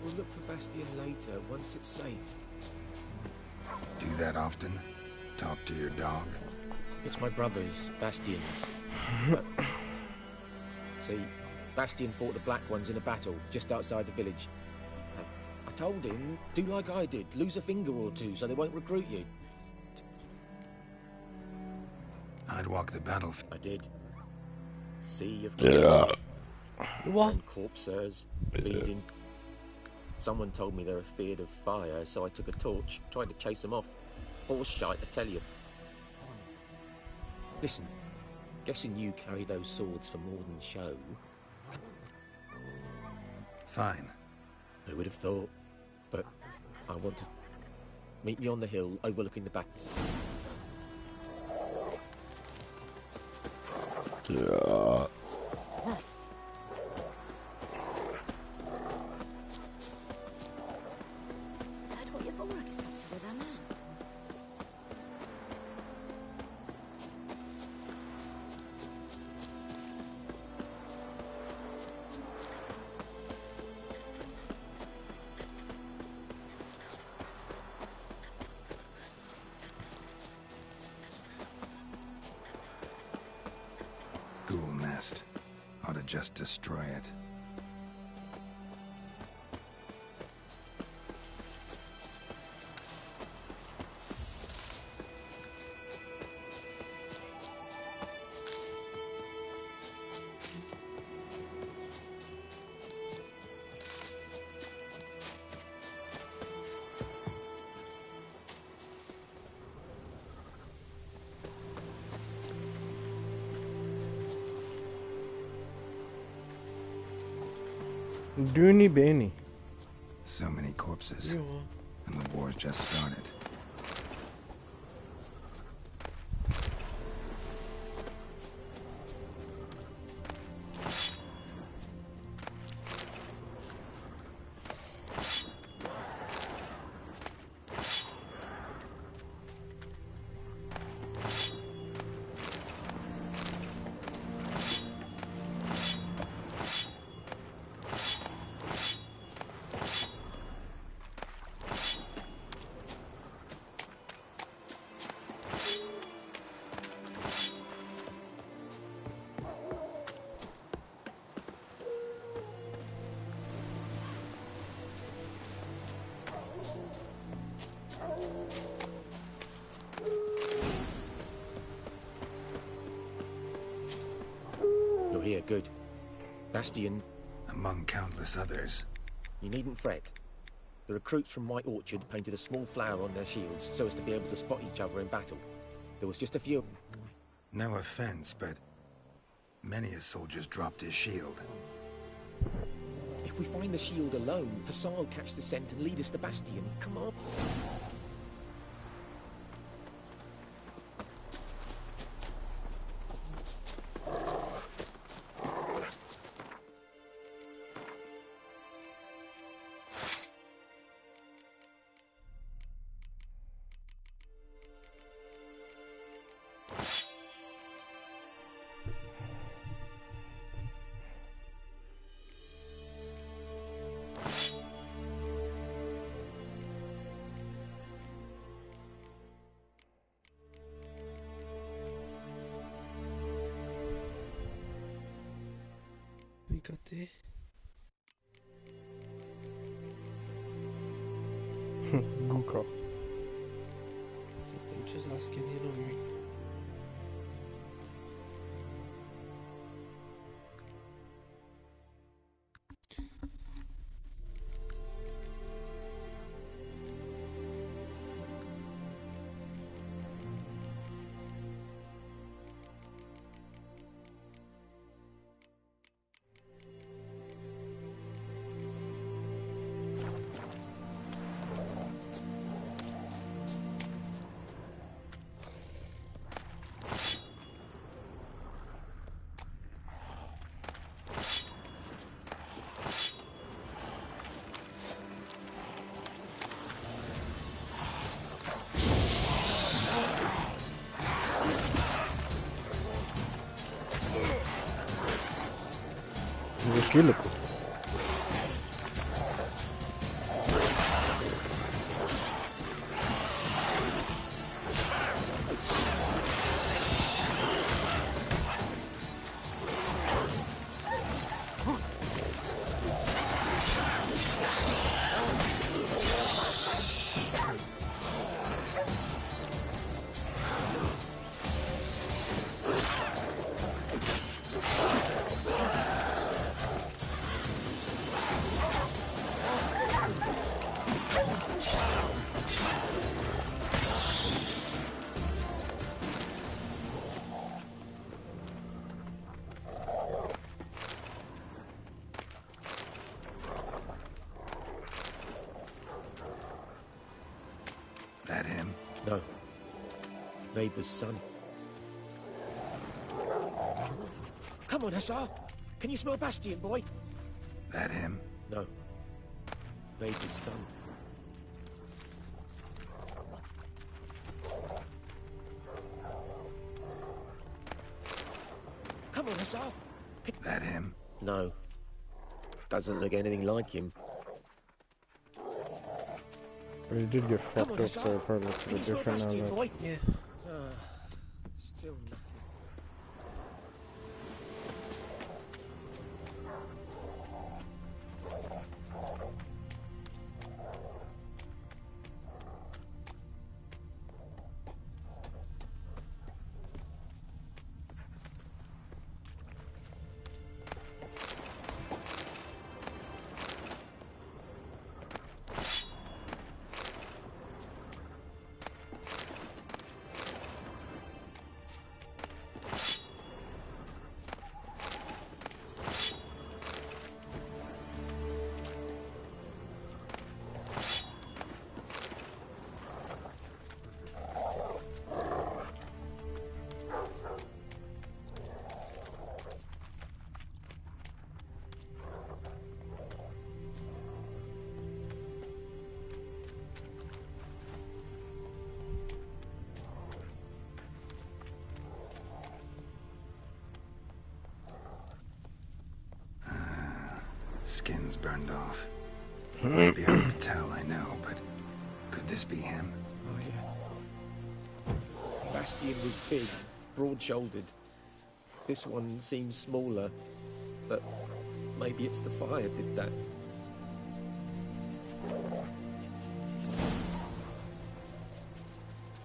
We'll look for Bastion later, once it's safe. Do that often? Talk to your dog? It's my brother's, Bastion's. But, see, Bastion fought the Black Ones in a battle just outside the village. I told him, do like I did, lose a finger or two so they won't recruit you. I'd walk the battlefield. I did. Sea of corpses. What? Corpses, feeding. Someone told me they were feared of fire, so I took a torch, tried to chase them off. Horse shite, I tell you. Listen, guessing you carry those swords for more than show. Fine. Who would have thought? But I want to meet me on the hill overlooking the back. Yeah. Heard what your Vora gets up to with her man. Ghoul nest. Ought to just destroy it. Dooney Bainey. So many corpses. And the war's just started. here, good. Bastian... Among countless others. You needn't fret. The recruits from White Orchard painted a small flower on their shields so as to be able to spot each other in battle. There was just a few... No offense, but many a soldier's dropped his shield. If we find the shield alone, Hussar will catch the scent and lead us to Bastian. Come on. Côté. Guka. I'm just asking, you know me. Químico. That him? No. Neighbor's son. Come on, Hussar! Can you smell Bastian, boy? That him? No. Neighbor's son. Come on, Hussar! That him? No. Doesn't look anything like him. But he did get fucked up, so it probably looks a bit different now. But... Yeah. Still nothing. Skin's burned off. Might be hard to tell, I know, but could this be him? Oh, yeah. Bastian was big, broad-shouldered. This one seems smaller, but maybe it's the fire did that.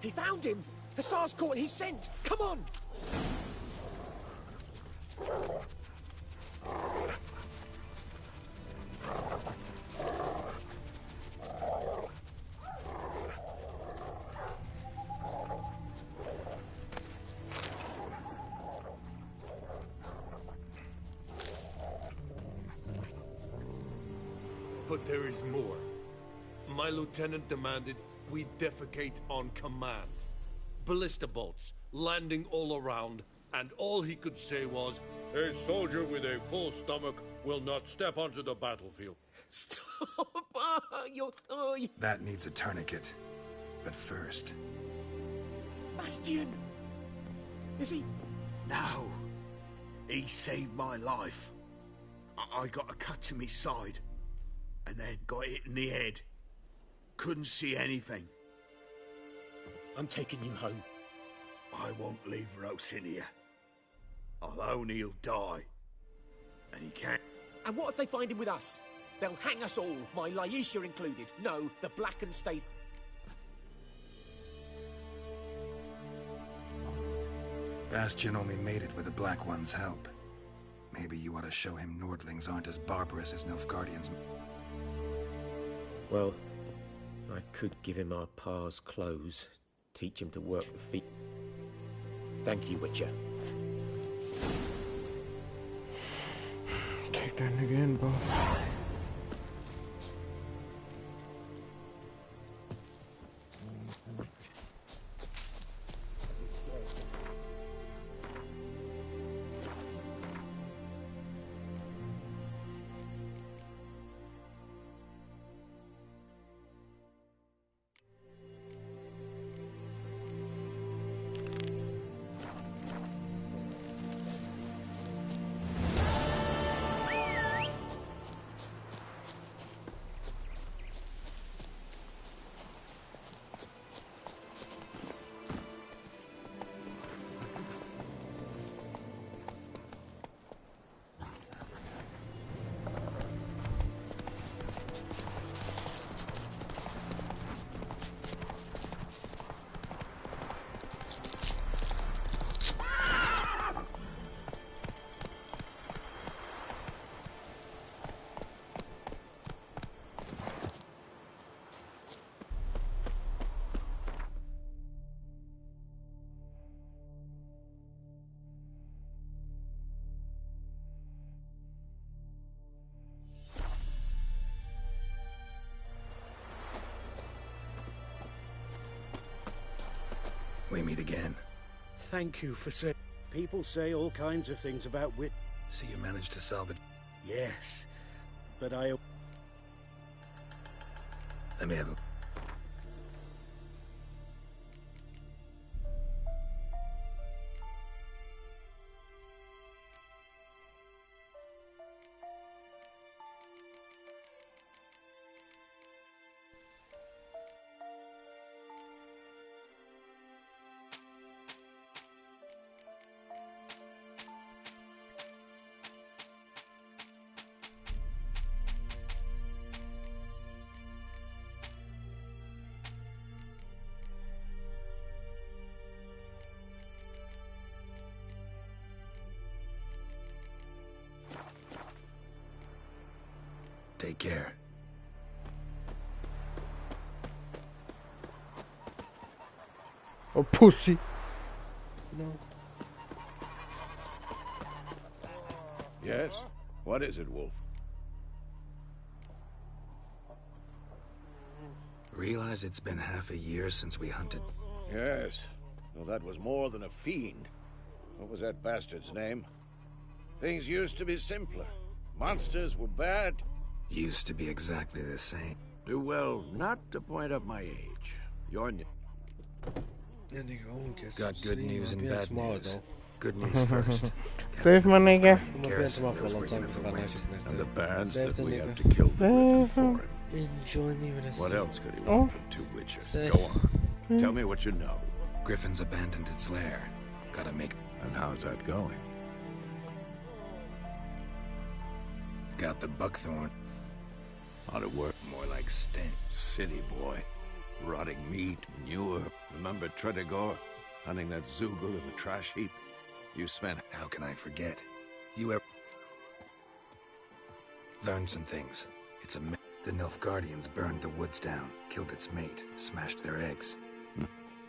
He found him! Hussar's caught his scent! Come on! But there is more. My lieutenant demanded we defecate on command. Ballista bolts landing all around, and all he could say was, "A soldier with a full stomach will not step onto the battlefield." Stop! That needs a tourniquet. But first... Bastian! Is he? No. He saved my life. I got a cut to me side, and then got hit in the head. Couldn't see anything. I'm taking you home. I won't leave Rose in here. I'll own he'll die. And he can't. And what if they find him with us? They'll hang us all, my Laisha included. No, the Blackened stays. Bastian only made it with the Black One's help. Maybe you ought to show him Nordlings aren't as barbarous as Nilfgaardians. Well, I could give him our pa's clothes, teach him to work the feet. Thank you, Witcher. Take that again, bro. We meet again. Thank you for saying... People say all kinds of things about Wit... So you managed to salvage... Yes, but I... Let me have a... Take care. Oh, pussy. No. Yes? What is it, Wolf? Realize it's been half a year since we hunted. Yes. Well, that was more than a fiend. What was that bastard's name? Things used to be simpler. Monsters were bad. Used to be exactly the same. Do well not to point up my age. You're... Got good news and bad news. Good news first. Save my nigga. And the bands that we have to kill the Griffin for him. Enjoy me with a What else could he want from two witches? Go on. Tell me what you know. Griffin's abandoned its lair. Gotta make... And how's that going? Got the buckthorn. How'd it work? More like stench. City boy. Rotting meat, manure. Remember Tredegor? Hunting that Zoogle in the trash heap? You spent... How can I forget? You ever... Learned some things. It's a... The Nilfgaardians burned the woods down, killed its mate, smashed their eggs.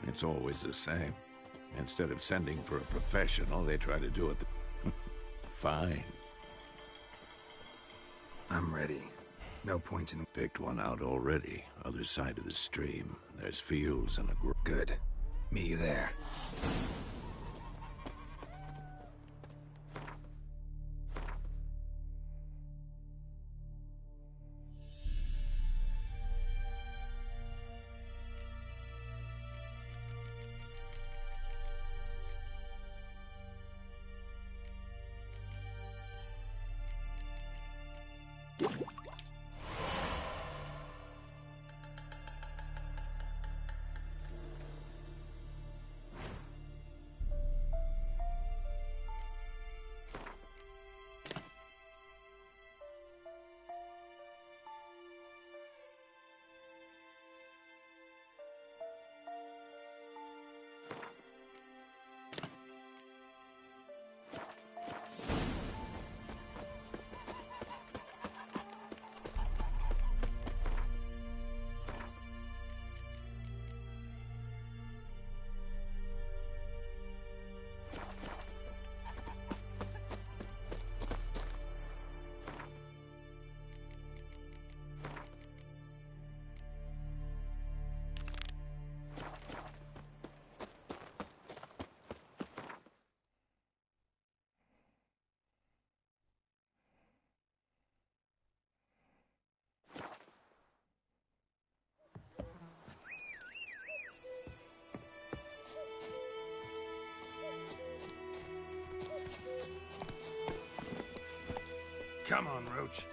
It's always the same. Instead of sending for a professional, they try to do it... Fine. I'm ready. No point in... Picked one out already. Other side of the stream. There's fields and a Good. Meet you there. Come on, Roach.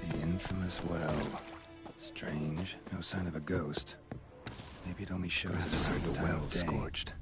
The infamous well. Strange. No sign of a ghost. Maybe it only shows us a certain time of day. Scorched.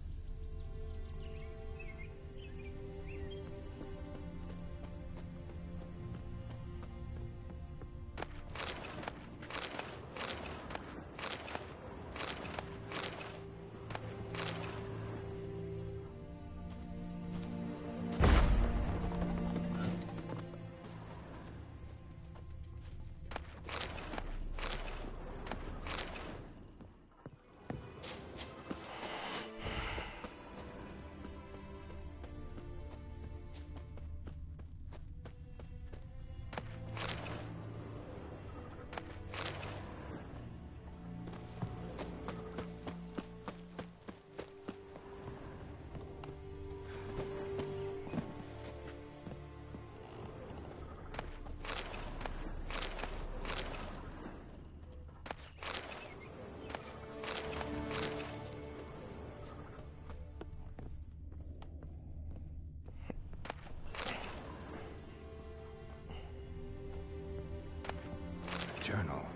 Journal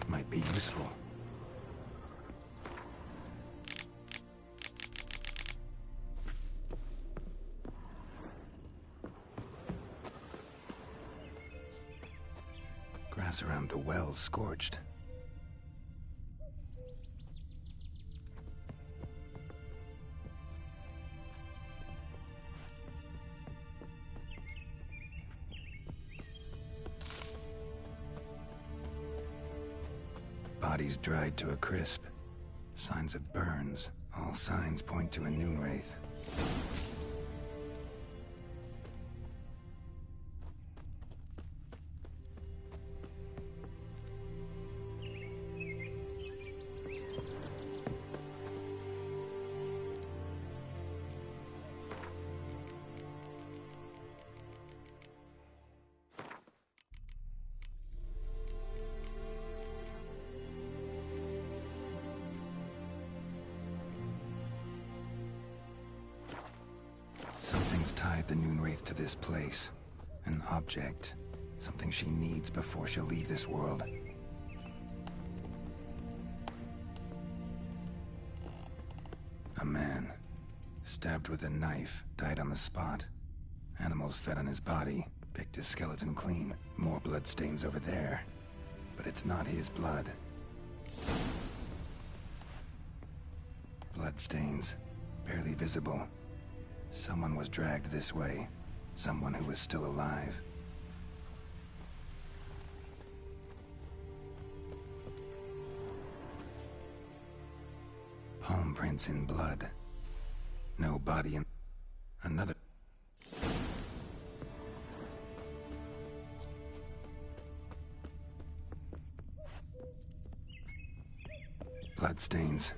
might be useful. Grass around the well scorched. Bodies dried to a crisp. Signs of burns. All signs point to a noon wraith. Something's tied the noon wraith to this place. An object. Something she needs before she'll leave this world. A man. Stabbed with a knife. Died on the spot. Animals fed on his body. Picked his skeleton clean. More bloodstains over there. But it's not his blood. Bloodstains. Barely visible. Someone was dragged this way. Someone who was still alive. Palm prints in blood. No body in... Another... Bloodstains.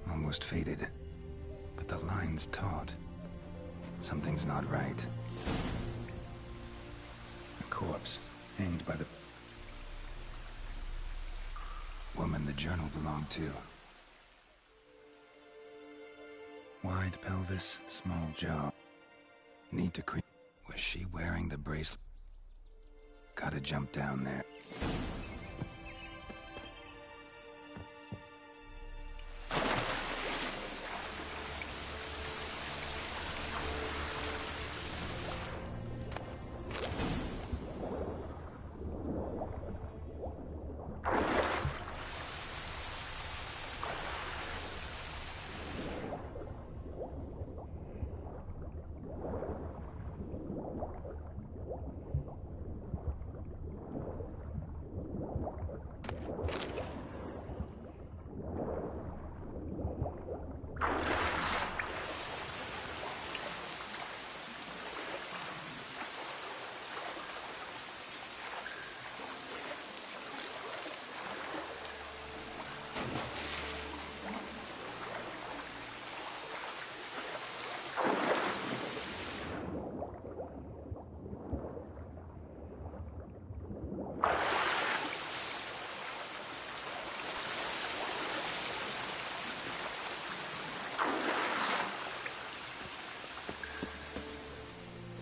Almost faded. But the line's taut. Something's not right. A corpse, hanged by the... woman the journal belonged to. Wide pelvis, small jaw. Need to creep. Was she wearing the bracelet? Gotta jump down there.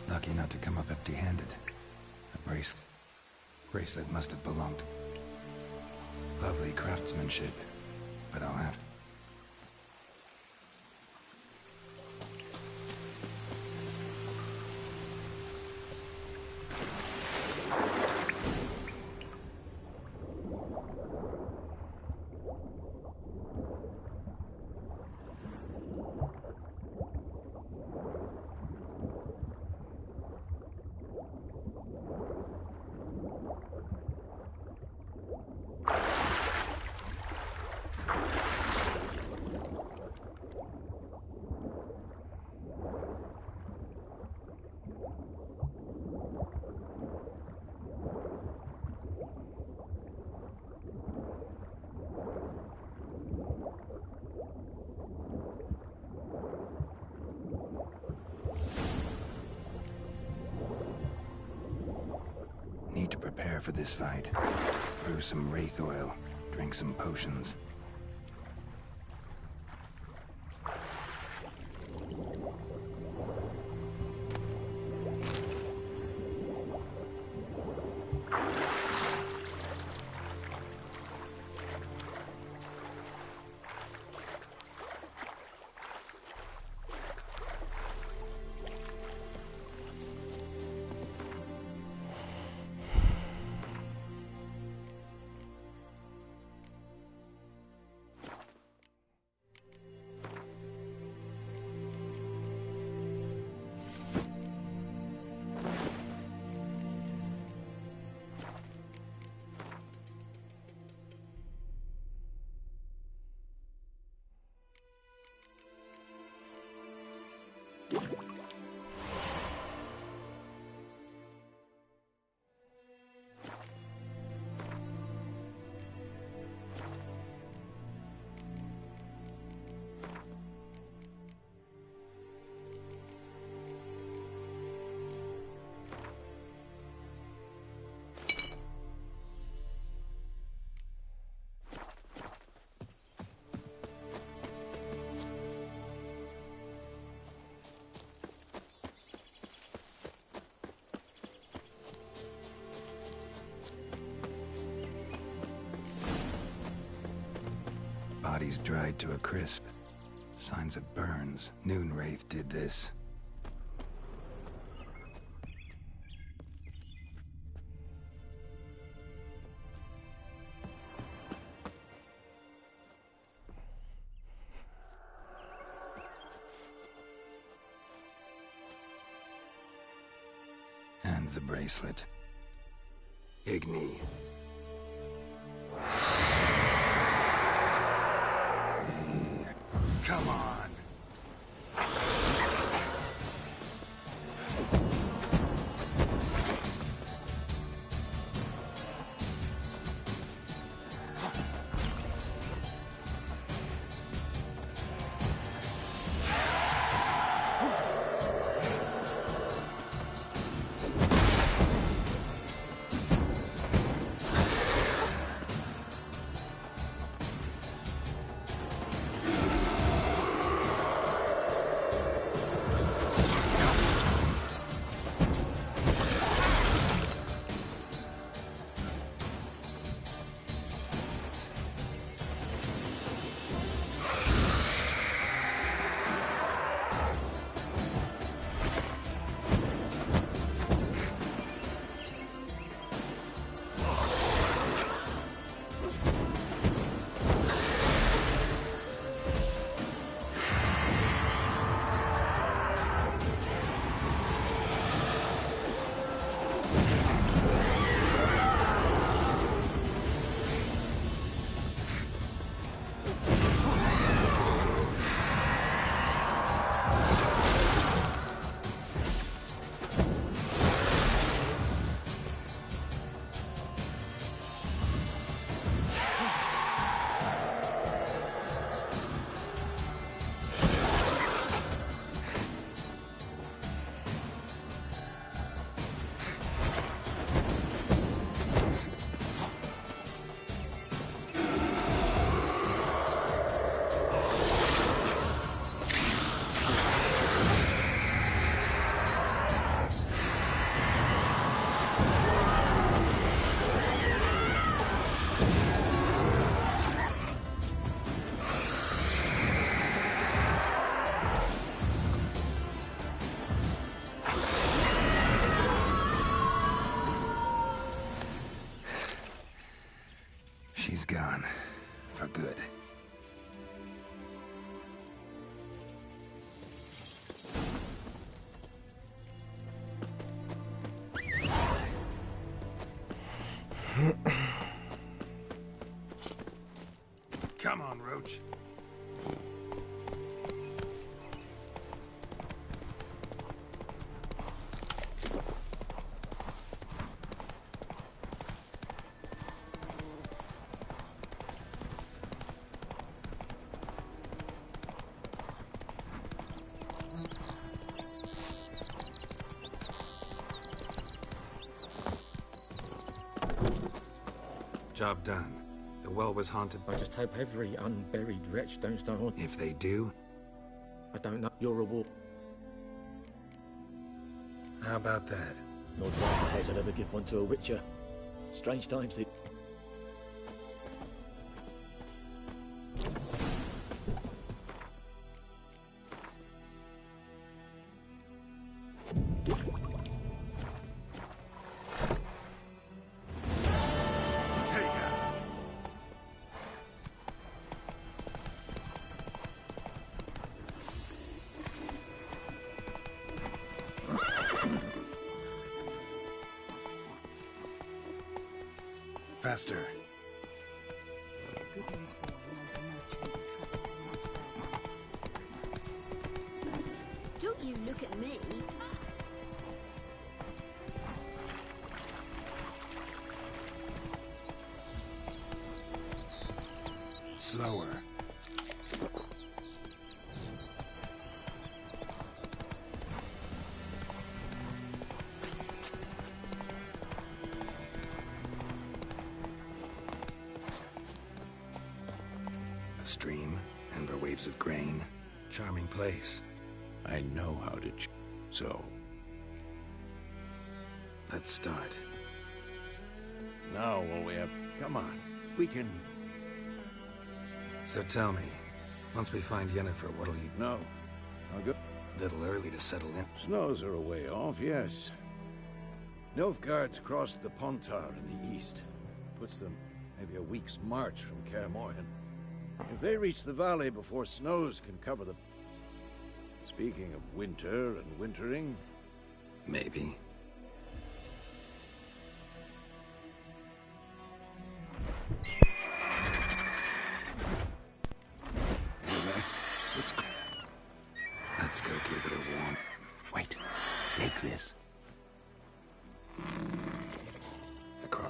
Lucky not to come up empty-handed. A bracelet must have belonged. Lovely craftsmanship, but I'll have to... Need to prepare for this fight. Brew some wraith oil, drink some potions. Bodies dried to a crisp. Signs of burns. Noonwraith did this. And the bracelet. Igni. Come on. She's gone. For good. Come on, Roach. Job done. The well was haunted. I just hope every unburied wretch don't start haunting. If they do, I don't know. Your reward. how about that? Nor do I suppose I'd ever give one to a witcher. Strange times it. Faster. Don't you look at me. Slower. A stream, amber waves of grain. Charming place. I know how to so. Let's start. Now all we have... Come on. We can... So tell me, once we find Yennefer, what'll you... No. I'll go... Little early to settle in. Snows are a way off, yes. Nilfgaard's crossed the Pontar in the east. Puts them maybe a week's march from Kaer Morhen. If they reach the valley before snows can cover them... Speaking of winter and wintering... Maybe.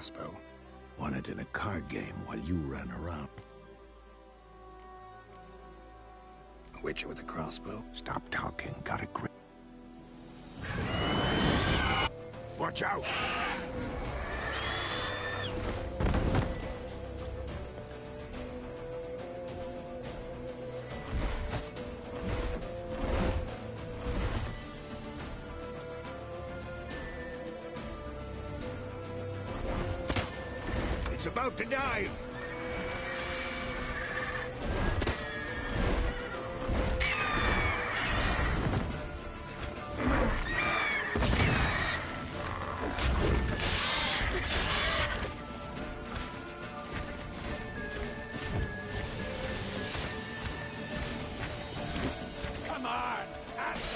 crossbow? Won it in a card game while you ran around. A witcher with a crossbow? Stop talking. Got a grip. Watch out! It's about to dive! Come on! At them!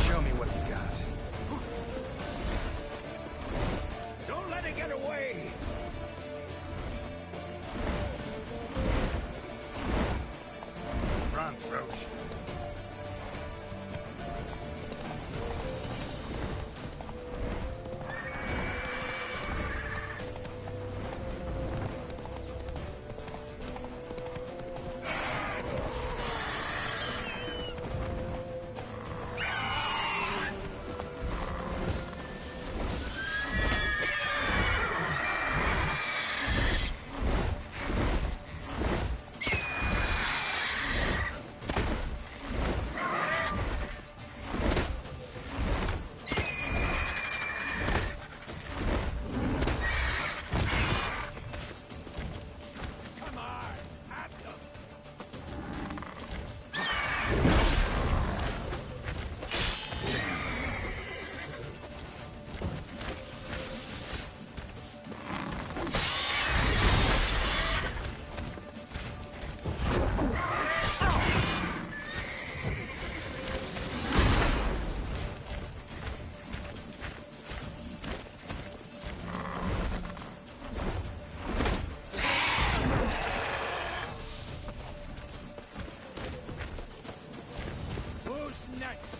Show me what you got. Don't let it get away! Run, Roach. Who's next?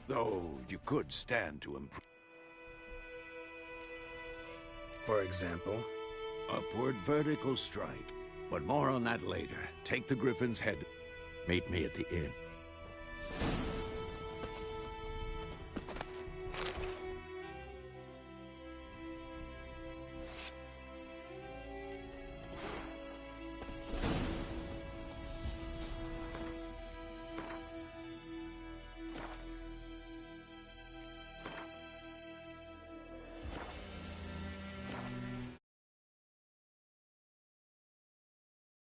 Though you could stand to improve. For example? Upward vertical strike. But more on that later. Take the Griffin's head. Meet me at the inn.